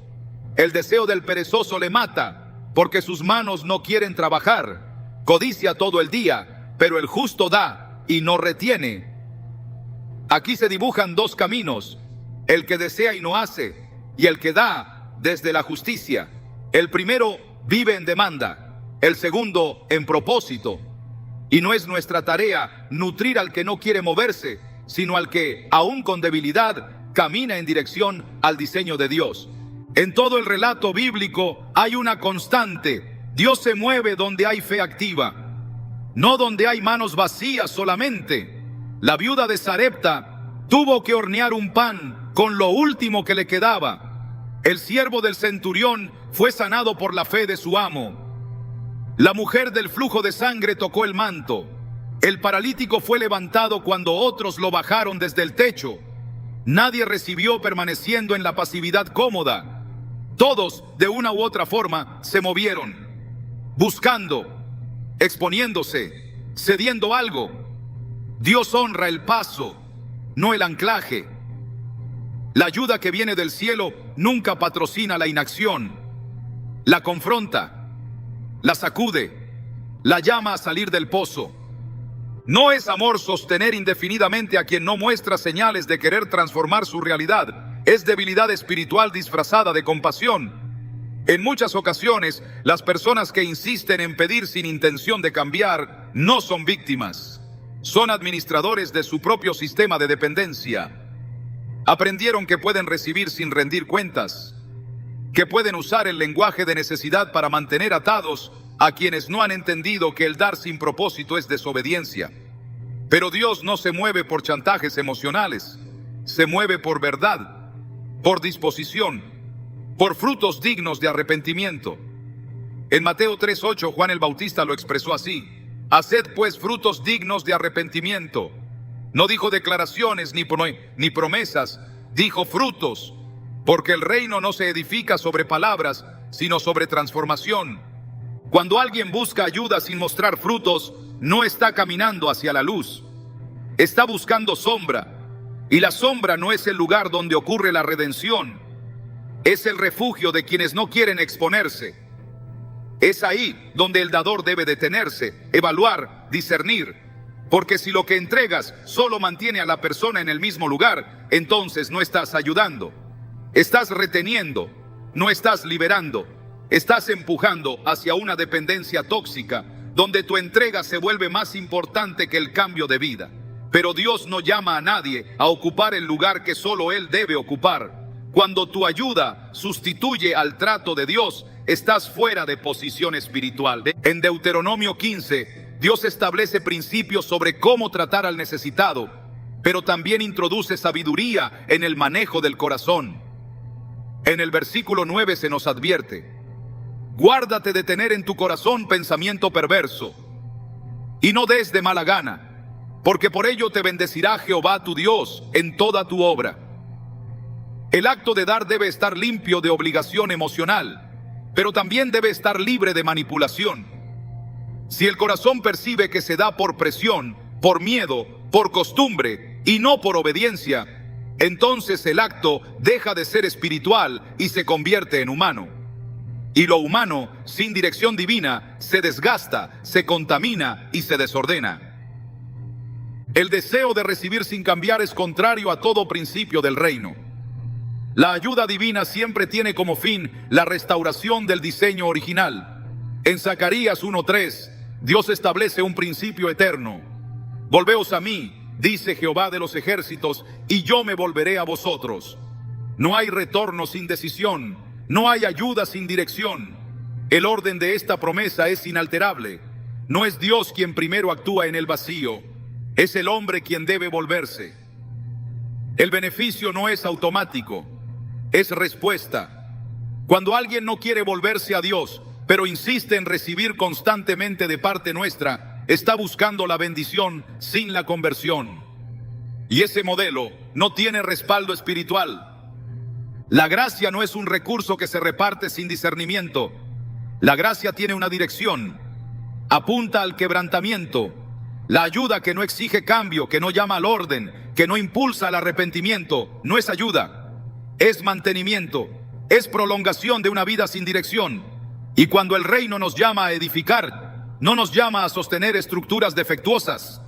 el deseo del perezoso le mata, porque sus manos no quieren trabajar. Codicia todo el día, pero el justo da y no retiene. Aquí se dibujan dos caminos: el que desea y no hace, y el que da desde la justicia. El primero vive en demanda, el segundo en propósito. Y no es nuestra tarea nutrir al que no quiere moverse, sino al que, aún con debilidad, camina en dirección al diseño de Dios. En todo el relato bíblico hay una constante: Dios se mueve donde hay fe activa, no donde hay manos vacías solamente. La viuda de Sarepta tuvo que hornear un pan con lo último que le quedaba. El siervo del centurión fue sanado por la fe de su amo. La mujer del flujo de sangre tocó el manto. El paralítico fue levantado cuando otros lo bajaron desde el techo. Nadie recibió permaneciendo en la pasividad cómoda. Todos, de una u otra forma, se movieron, buscando, exponiéndose, cediendo algo. Dios honra el paso, no el anclaje. La ayuda que viene del cielo nunca patrocina la inacción. La confronta, la sacude, la llama a salir del pozo. No es amor sostener indefinidamente a quien no muestra señales de querer transformar su realidad. Es debilidad espiritual disfrazada de compasión. En muchas ocasiones, las personas que insisten en pedir sin intención de cambiar no son víctimas. Son administradores de su propio sistema de dependencia. Aprendieron que pueden recibir sin rendir cuentas, que pueden usar el lenguaje de necesidad para mantener atados a quienes no han entendido que el dar sin propósito es desobediencia. Pero Dios no se mueve por chantajes emocionales, se mueve por verdad, por disposición, por frutos dignos de arrepentimiento. En Mateo 3:8 Juan el Bautista lo expresó así: haced pues frutos dignos de arrepentimiento. No dijo declaraciones ni promesas, dijo frutos, porque el reino no se edifica sobre palabras, sino sobre transformación. Cuando alguien busca ayuda sin mostrar frutos, no está caminando hacia la luz. Está buscando sombra, y la sombra no es el lugar donde ocurre la redención. Es el refugio de quienes no quieren exponerse. Es ahí donde el dador debe detenerse, evaluar, discernir. Porque si lo que entregas solo mantiene a la persona en el mismo lugar, entonces no estás ayudando. Estás reteniendo, no estás liberando. Estás empujando hacia una dependencia tóxica, donde tu entrega se vuelve más importante que el cambio de vida. Pero Dios no llama a nadie a ocupar el lugar que solo Él debe ocupar. Cuando tu ayuda sustituye al trato de Dios, estás fuera de posición espiritual. En Deuteronomio 15, Dios establece principios sobre cómo tratar al necesitado, pero también introduce sabiduría en el manejo del corazón. En el versículo 9 se nos advierte: guárdate de tener en tu corazón pensamiento perverso, y no des de mala gana, porque por ello te bendecirá Jehová tu Dios en toda tu obra. El acto de dar debe estar limpio de obligación emocional, pero también debe estar libre de manipulación. Si el corazón percibe que se da por presión, por miedo, por costumbre y no por obediencia, entonces el acto deja de ser espiritual y se convierte en humano. Y lo humano, sin dirección divina, se desgasta, se contamina y se desordena. El deseo de recibir sin cambiar es contrario a todo principio del reino. La ayuda divina siempre tiene como fin la restauración del diseño original. En Zacarías 1:3, Dios establece un principio eterno. Volveos a mí, dice Jehová de los ejércitos, y yo me volveré a vosotros. No hay retorno sin decisión, no hay ayuda sin dirección. El orden de esta promesa es inalterable. No es Dios quien primero actúa en el vacío, es el hombre quien debe volverse. El beneficio no es automático, es respuesta. Cuando alguien no quiere volverse a Dios, pero insiste en recibir constantemente de parte nuestra, está buscando la bendición sin la conversión. Y ese modelo no tiene respaldo espiritual. La gracia no es un recurso que se reparte sin discernimiento. La gracia tiene una dirección. Apunta al quebrantamiento. La ayuda que no exige cambio, que no llama al orden, que no impulsa al arrepentimiento, no es ayuda. Es mantenimiento. Es prolongación de una vida sin dirección. Y cuando el reino nos llama a edificar, no nos llama a sostener estructuras defectuosas,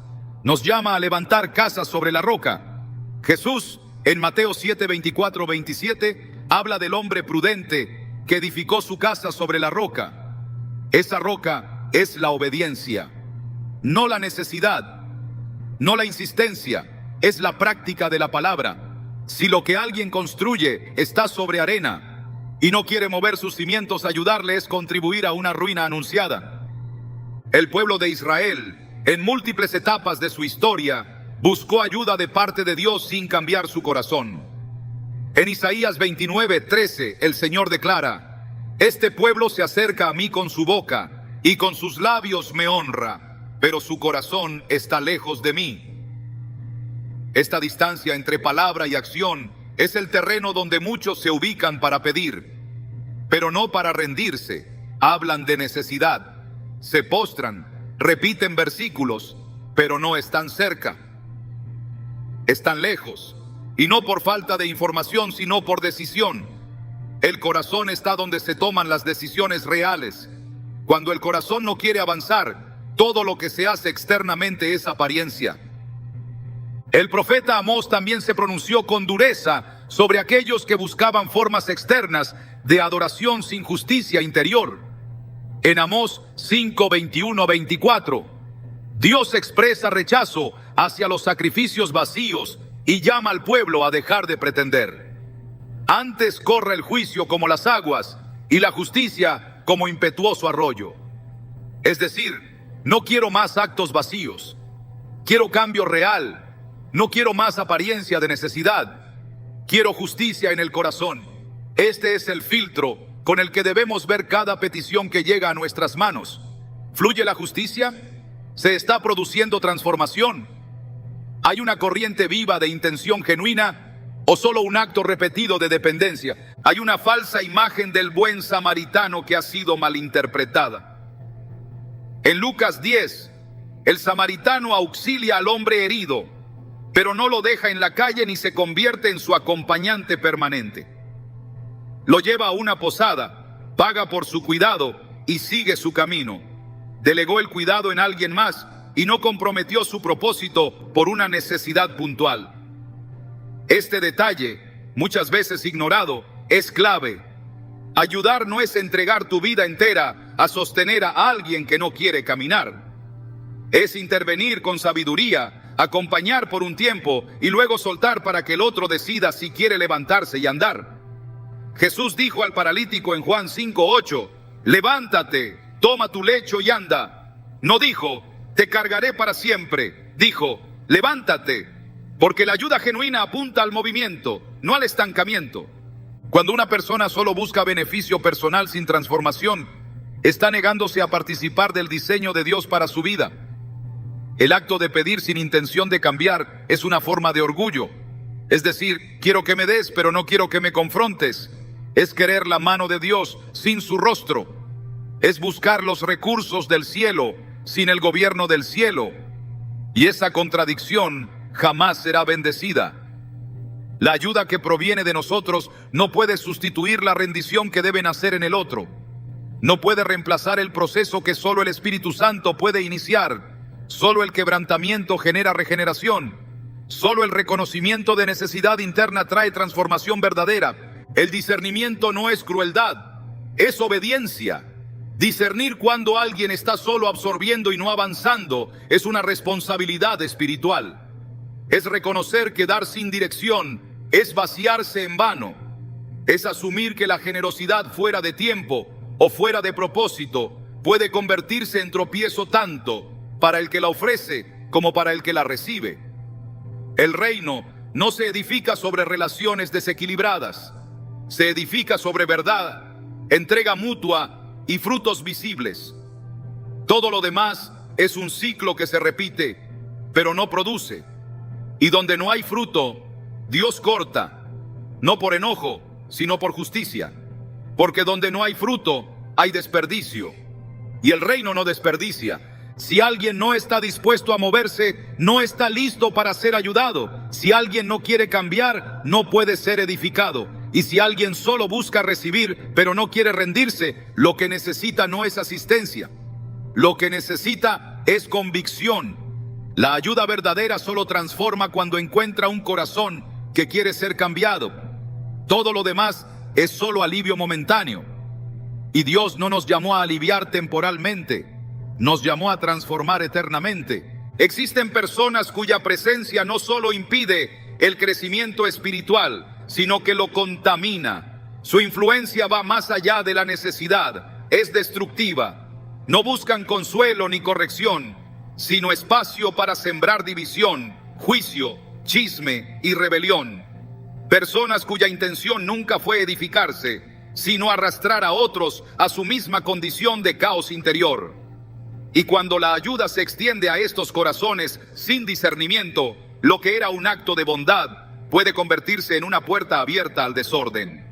nos llama a levantar casas sobre la roca. Jesús, en Mateo 7:24-27, habla del hombre prudente que edificó su casa sobre la roca. Esa roca es la obediencia, no la necesidad, no la insistencia, es la práctica de la palabra. Si lo que alguien construye está sobre arena y no quiere mover sus cimientos, ayudarle es contribuir a una ruina anunciada. El pueblo de Israel, en múltiples etapas de su historia, buscó ayuda de parte de Dios sin cambiar su corazón. En Isaías 29:13, el Señor declara: este pueblo se acerca a mí con su boca y con sus labios me honra, pero su corazón está lejos de mí. Esta distancia entre palabra y acción es el terreno donde muchos se ubican para pedir, pero no para rendirse. Hablan de necesidad, se postran, repiten versículos, pero no están cerca. Están lejos y no por falta de información, sino por decisión. El corazón está donde se toman las decisiones reales. Cuando el corazón no quiere avanzar, todo lo que se hace externamente es apariencia. El profeta Amós también se pronunció con dureza sobre aquellos que buscaban formas externas de adoración sin justicia interior. En Amós 5, 21, 24, Dios expresa rechazo hacia los sacrificios vacíos y llama al pueblo a dejar de pretender. Antes corre el juicio como las aguas y la justicia como impetuoso arroyo. Es decir, no quiero más actos vacíos. Quiero cambio real. No quiero más apariencia de necesidad. Quiero justicia en el corazón. Este es el filtro con el que debemos ver cada petición que llega a nuestras manos. ¿Fluye la justicia? ¿Se está produciendo transformación? ¿Hay una corriente viva de intención genuina o solo un acto repetido de dependencia? Hay una falsa imagen del buen samaritano que ha sido malinterpretada. En Lucas 10, el samaritano auxilia al hombre herido, pero no lo deja en la calle ni se convierte en su acompañante permanente. Lo lleva a una posada, paga por su cuidado y sigue su camino. Delegó el cuidado en alguien más y no comprometió su propósito por una necesidad puntual. Este detalle, muchas veces ignorado, es clave. Ayudar no es entregar tu vida entera a sostener a alguien que no quiere caminar. Es intervenir con sabiduría, acompañar por un tiempo y luego soltar para que el otro decida si quiere levantarse y andar. Jesús dijo al paralítico en Juan 5:8, levántate, toma tu lecho y anda. No dijo, te cargaré para siempre. Dijo, levántate, porque la ayuda genuina apunta al movimiento, no al estancamiento. Cuando una persona solo busca beneficio personal sin transformación, está negándose a participar del diseño de Dios para su vida. El acto de pedir sin intención de cambiar es una forma de orgullo. Es decir, quiero que me des, pero no quiero que me confrontes. Es querer la mano de Dios sin su rostro. Es buscar los recursos del cielo sin el gobierno del cielo. Y esa contradicción jamás será bendecida. La ayuda que proviene de nosotros no puede sustituir la rendición que debe nacer en el otro. No puede reemplazar el proceso que solo el Espíritu Santo puede iniciar. Solo el quebrantamiento genera regeneración. Solo el reconocimiento de necesidad interna trae transformación verdadera. El discernimiento no es crueldad, es obediencia. Discernir cuando alguien está solo absorbiendo y no avanzando es una responsabilidad espiritual. Es reconocer que dar sin dirección es vaciarse en vano. Es asumir que la generosidad fuera de tiempo o fuera de propósito puede convertirse en tropiezo tanto para el que la ofrece como para el que la recibe. El reino no se edifica sobre relaciones desequilibradas. Se edifica sobre verdad, entrega mutua y frutos visibles. Todo lo demás es un ciclo que se repite, pero no produce. Y donde no hay fruto, Dios corta, no por enojo, sino por justicia. Porque donde no hay fruto, hay desperdicio. Y el reino no desperdicia. Si alguien no está dispuesto a moverse, no está listo para ser ayudado. Si alguien no quiere cambiar, no puede ser edificado. Y si alguien solo busca recibir, pero no quiere rendirse, lo que necesita no es asistencia. Lo que necesita es convicción. La ayuda verdadera solo transforma cuando encuentra un corazón que quiere ser cambiado. Todo lo demás es solo alivio momentáneo. Y Dios no nos llamó a aliviar temporalmente, nos llamó a transformar eternamente. Existen personas cuya presencia no solo impide el crecimiento espiritual, sino que lo contamina. Su influencia va más allá de la necesidad, es destructiva. No buscan consuelo ni corrección, sino espacio para sembrar división, juicio, chisme y rebelión. Personas cuya intención nunca fue edificarse, sino arrastrar a otros a su misma condición de caos interior. Y cuando la ayuda se extiende a estos corazones sin discernimiento, lo que era un acto de bondad puede convertirse en una puerta abierta al desorden.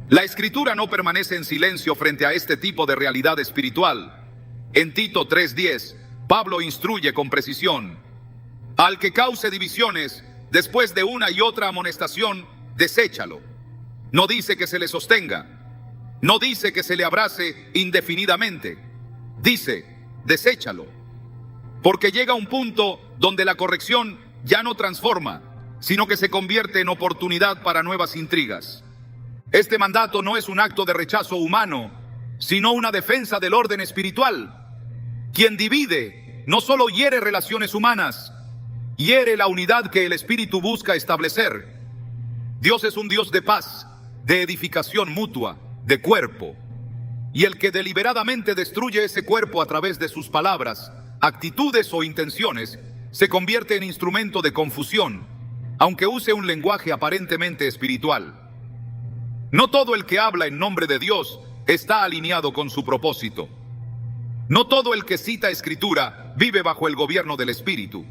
La Escritura no permanece en silencio frente a este tipo de realidad espiritual. En Tito 3:10, Pablo instruye con precisión: al que cause divisiones, Después de una y otra amonestación, deséchalo. No dice que se le sostenga. No dice que se le abrace indefinidamente. Dice, deséchalo. Porque llega un punto donde la corrección ya no transforma, sino que se convierte en oportunidad para nuevas intrigas. Este mandato no es un acto de rechazo humano, sino una defensa del orden espiritual. Quien divide no solo hiere relaciones humanas, hiere la unidad que el Espíritu busca establecer. Dios es un Dios de paz, de edificación mutua, de cuerpo. Y el que deliberadamente destruye ese cuerpo a través de sus palabras, actitudes o intenciones, se convierte en instrumento de confusión, aunque use un lenguaje aparentemente espiritual. No todo el que habla en nombre de Dios está alineado con su propósito. No todo el que cita Escritura vive bajo el gobierno del Espíritu.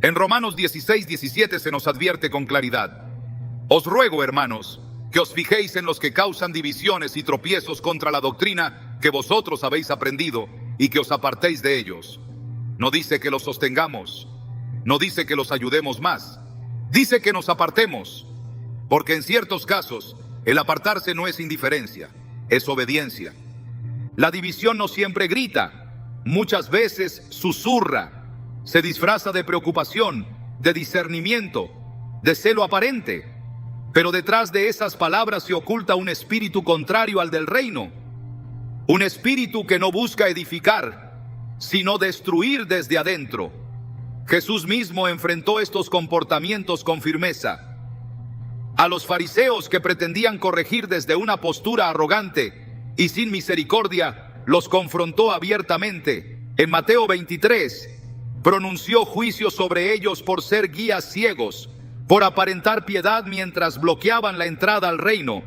En Romanos 16:17 se nos advierte con claridad: os ruego, hermanos, que os fijéis en los que causan divisiones y tropiezos contra la doctrina que vosotros habéis aprendido y que os apartéis de ellos. No dice que los sostengamos, no dice que los ayudemos más, dice que nos apartemos, porque en ciertos casos el apartarse no es indiferencia, es obediencia. La división no siempre grita, muchas veces susurra, se disfraza de preocupación, de discernimiento, de celo aparente. Pero detrás de esas palabras se oculta un espíritu contrario al del reino. Un espíritu que no busca edificar, sino destruir desde adentro. Jesús mismo enfrentó estos comportamientos con firmeza. A los fariseos que pretendían corregir desde una postura arrogante y sin misericordia, los confrontó abiertamente. En Mateo 23, pronunció juicio sobre ellos por ser guías ciegos, por aparentar piedad mientras bloqueaban la entrada al reino.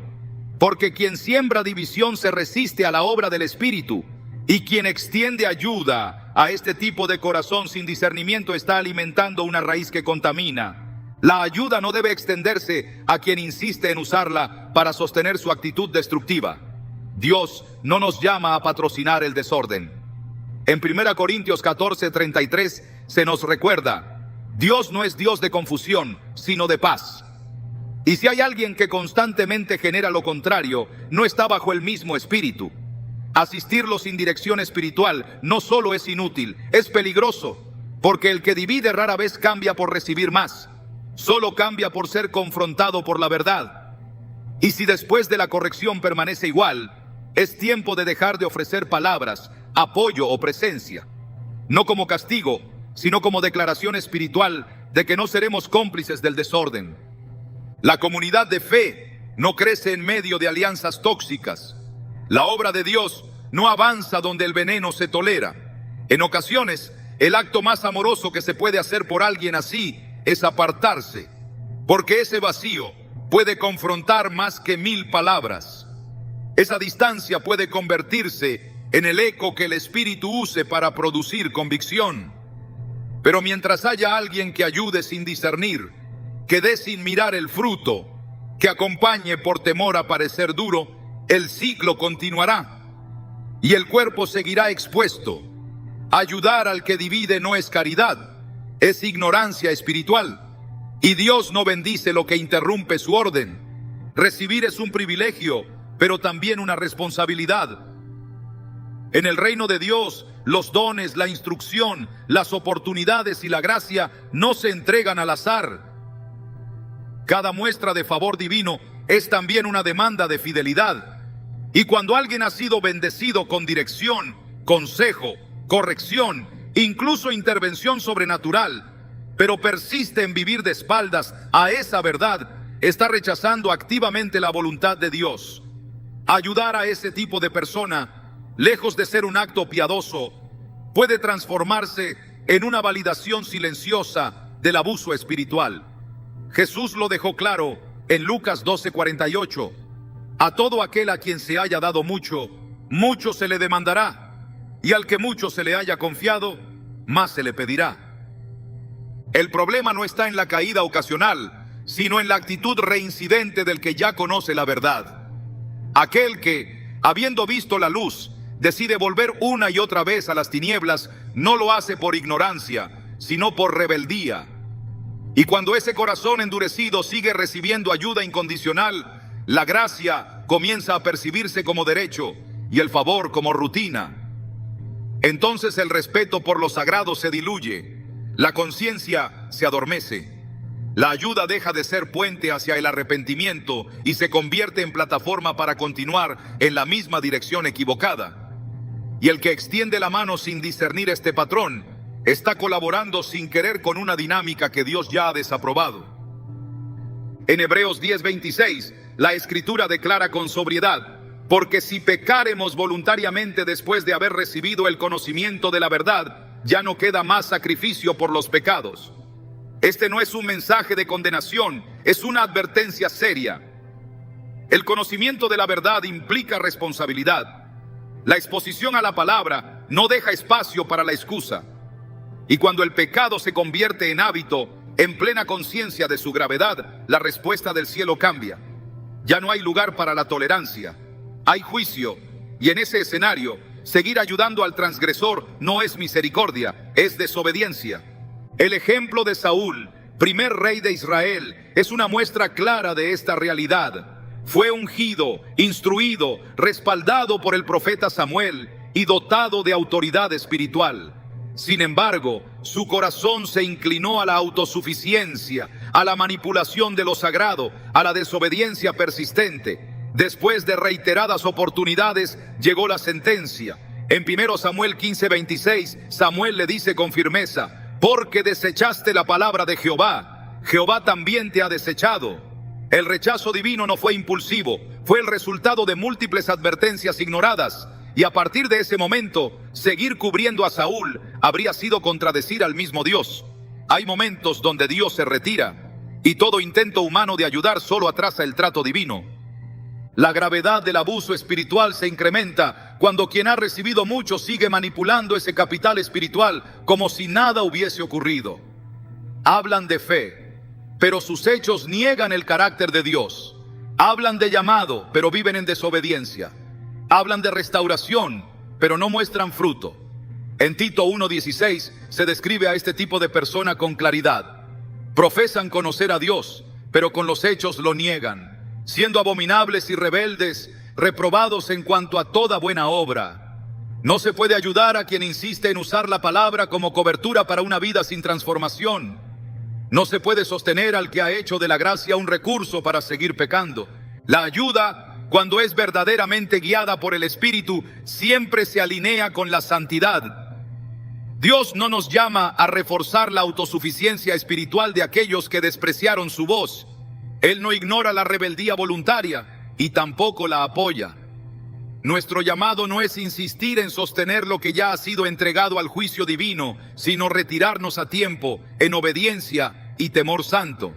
Porque quien siembra división se resiste a la obra del Espíritu, y quien extiende ayuda a este tipo de corazón sin discernimiento está alimentando una raíz que contamina. La ayuda no debe extenderse a quien insiste en usarla para sostener su actitud destructiva. Dios no nos llama a patrocinar el desorden. En 1 Corintios 14:33 se nos recuerda: Dios no es Dios de confusión, sino de paz. Y si hay alguien que constantemente genera lo contrario, no está bajo el mismo espíritu. Asistirlo sin dirección espiritual no solo es inútil, es peligroso, porque el que divide rara vez cambia por recibir más, solo cambia por ser confrontado por la verdad. Y si después de la corrección permanece igual, es tiempo de dejar de ofrecer palabras, apoyo o presencia, no como castigo, sino como declaración espiritual de que no seremos cómplices del desorden. La comunidad de fe no crece en medio de alianzas tóxicas. La obra de Dios no avanza donde el veneno se tolera. En ocasiones, el acto más amoroso que se puede hacer por alguien así es apartarse, porque ese vacío puede confrontar más que 1000 palabras. Esa distancia puede convertirse en el eco que el Espíritu use para producir convicción. Pero mientras haya alguien que ayude sin discernir, que dé sin mirar el fruto, que acompañe por temor a parecer duro, el ciclo continuará y el cuerpo seguirá expuesto. Ayudar al que divide no es caridad, es ignorancia espiritual. Y Dios no bendice lo que interrumpe su orden. Recibir es un privilegio, pero también una responsabilidad. En el reino de Dios, los dones, la instrucción, las oportunidades y la gracia no se entregan al azar. Cada muestra de favor divino es también una demanda de fidelidad. Y cuando alguien ha sido bendecido con dirección, consejo, corrección, incluso intervención sobrenatural, pero persiste en vivir de espaldas a esa verdad, está rechazando activamente la voluntad de Dios. Ayudar a ese tipo de persona, lejos de ser un acto piadoso, puede transformarse en una validación silenciosa del abuso espiritual. Jesús lo dejó claro en Lucas 12:48. A todo aquel a quien se haya dado mucho, mucho se le demandará, y al que mucho se le haya confiado, más se le pedirá. El problema no está en la caída ocasional, sino en la actitud reincidente del que ya conoce la verdad. Aquel que, habiendo visto la luz, decide volver una y otra vez a las tinieblas, no lo hace por ignorancia, sino por rebeldía. Y cuando ese corazón endurecido sigue recibiendo ayuda incondicional, la gracia comienza a percibirse como derecho y el favor como rutina. Entonces el respeto por lo sagrado se diluye, la conciencia se adormece. La ayuda deja de ser puente hacia el arrepentimiento y se convierte en plataforma para continuar en la misma dirección equivocada. Y el que extiende la mano sin discernir este patrón está colaborando sin querer con una dinámica que Dios ya ha desaprobado. En Hebreos 10:26, la Escritura declara con sobriedad: porque si pecáremos voluntariamente después de haber recibido el conocimiento de la verdad, ya no queda más sacrificio por los pecados. Este no es un mensaje de condenación, es una advertencia seria. El conocimiento de la verdad implica responsabilidad. La exposición a la palabra no deja espacio para la excusa. Y cuando el pecado se convierte en hábito, en plena conciencia de su gravedad, la respuesta del cielo cambia. Ya no hay lugar para la tolerancia, hay juicio, y en ese escenario, seguir ayudando al transgresor no es misericordia, es desobediencia. El ejemplo de Saúl, primer rey de Israel, es una muestra clara de esta realidad. Fue ungido, instruido, respaldado por el profeta Samuel y dotado de autoridad espiritual. Sin embargo, su corazón se inclinó a la autosuficiencia, a la manipulación de lo sagrado, a la desobediencia persistente. Después de reiteradas oportunidades, llegó la sentencia. En 1 Samuel 15:26, Samuel le dice con firmeza: porque desechaste la palabra de Jehová, Jehová también te ha desechado. El rechazo divino no fue impulsivo, fue el resultado de múltiples advertencias ignoradas. Y a partir de ese momento, seguir cubriendo a Saúl habría sido contradecir al mismo Dios. Hay momentos donde Dios se retira y todo intento humano de ayudar solo atrasa el trato divino. La gravedad del abuso espiritual se incrementa cuando quien ha recibido mucho sigue manipulando ese capital espiritual como si nada hubiese ocurrido. Hablan de fe, pero sus hechos niegan el carácter de Dios. Hablan de llamado, pero viven en desobediencia. Hablan de restauración, pero no muestran fruto. En Tito 1:16 se describe a este tipo de persona con claridad. Profesan conocer a Dios, pero con los hechos lo niegan, siendo abominables y rebeldes, reprobados en cuanto a toda buena obra. No se puede ayudar a quien insiste en usar la palabra como cobertura para una vida sin transformación. No se puede sostener al que ha hecho de la gracia un recurso para seguir pecando. La ayuda, cuando es verdaderamente guiada por el Espíritu, siempre se alinea con la santidad. Dios no nos llama a reforzar la autosuficiencia espiritual de aquellos que despreciaron su voz. Él no ignora la rebeldía voluntaria y tampoco la apoya. Nuestro llamado no es insistir en sostener lo que ya ha sido entregado al juicio divino, sino retirarnos a tiempo, en obediencia y temor santo.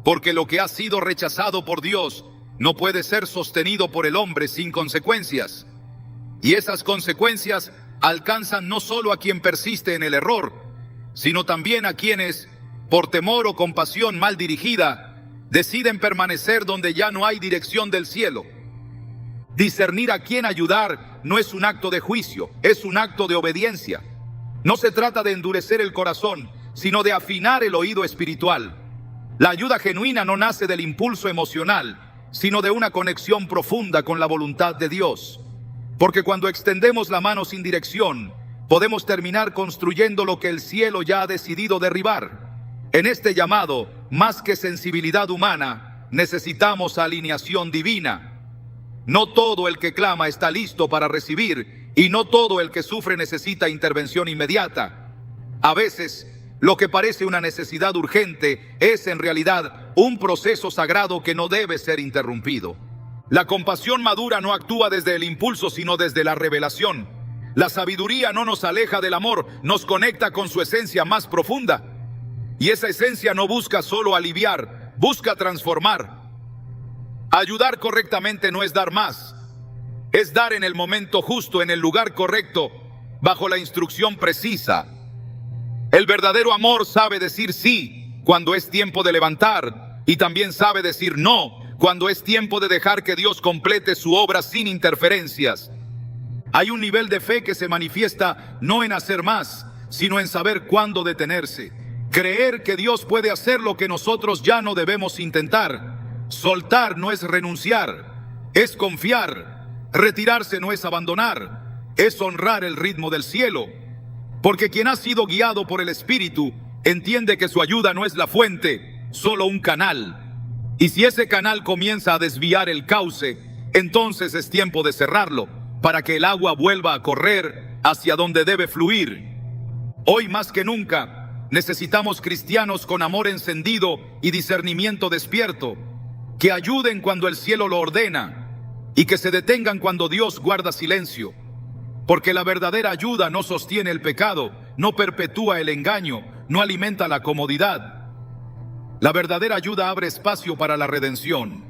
Porque lo que ha sido rechazado por Dios no puede ser sostenido por el hombre sin consecuencias. Y esas consecuencias alcanzan no solo a quien persiste en el error, sino también a quienes, por temor o compasión mal dirigida, deciden permanecer donde ya no hay dirección del cielo. Discernir a quién ayudar no es un acto de juicio, es un acto de obediencia. No se trata de endurecer el corazón, sino de afinar el oído espiritual. La ayuda genuina no nace del impulso emocional, sino de una conexión profunda con la voluntad de Dios. Porque cuando extendemos la mano sin dirección, podemos terminar construyendo lo que el cielo ya ha decidido derribar. En este llamado, más que sensibilidad humana, necesitamos alineación divina. No todo el que clama está listo para recibir, y no todo el que sufre necesita intervención inmediata. A veces, lo que parece una necesidad urgente es en realidad un proceso sagrado que no debe ser interrumpido. La compasión madura no actúa desde el impulso, sino desde la revelación. La sabiduría no nos aleja del amor, nos conecta con su esencia más profunda. Y esa esencia no busca solo aliviar, busca transformar. Ayudar correctamente no es dar más, es dar en el momento justo, en el lugar correcto, bajo la instrucción precisa. El verdadero amor sabe decir sí cuando es tiempo de levantar, y también sabe decir no cuando es tiempo de dejar que Dios complete su obra sin interferencias. Hay un nivel de fe que se manifiesta no en hacer más, sino en saber cuándo detenerse. Creer que Dios puede hacer lo que nosotros ya no debemos intentar. Soltar no es renunciar, es confiar. Retirarse no es abandonar, es honrar el ritmo del cielo. Porque quien ha sido guiado por el Espíritu entiende que su ayuda no es la fuente, solo un canal. Y si ese canal comienza a desviar el cauce, entonces es tiempo de cerrarlo, para que el agua vuelva a correr hacia donde debe fluir. Hoy más que nunca, necesitamos cristianos con amor encendido y discernimiento despierto, que ayuden cuando el cielo lo ordena y que se detengan cuando Dios guarda silencio. Porque la verdadera ayuda no sostiene el pecado, no perpetúa el engaño, no alimenta la comodidad. La verdadera ayuda abre espacio para la redención.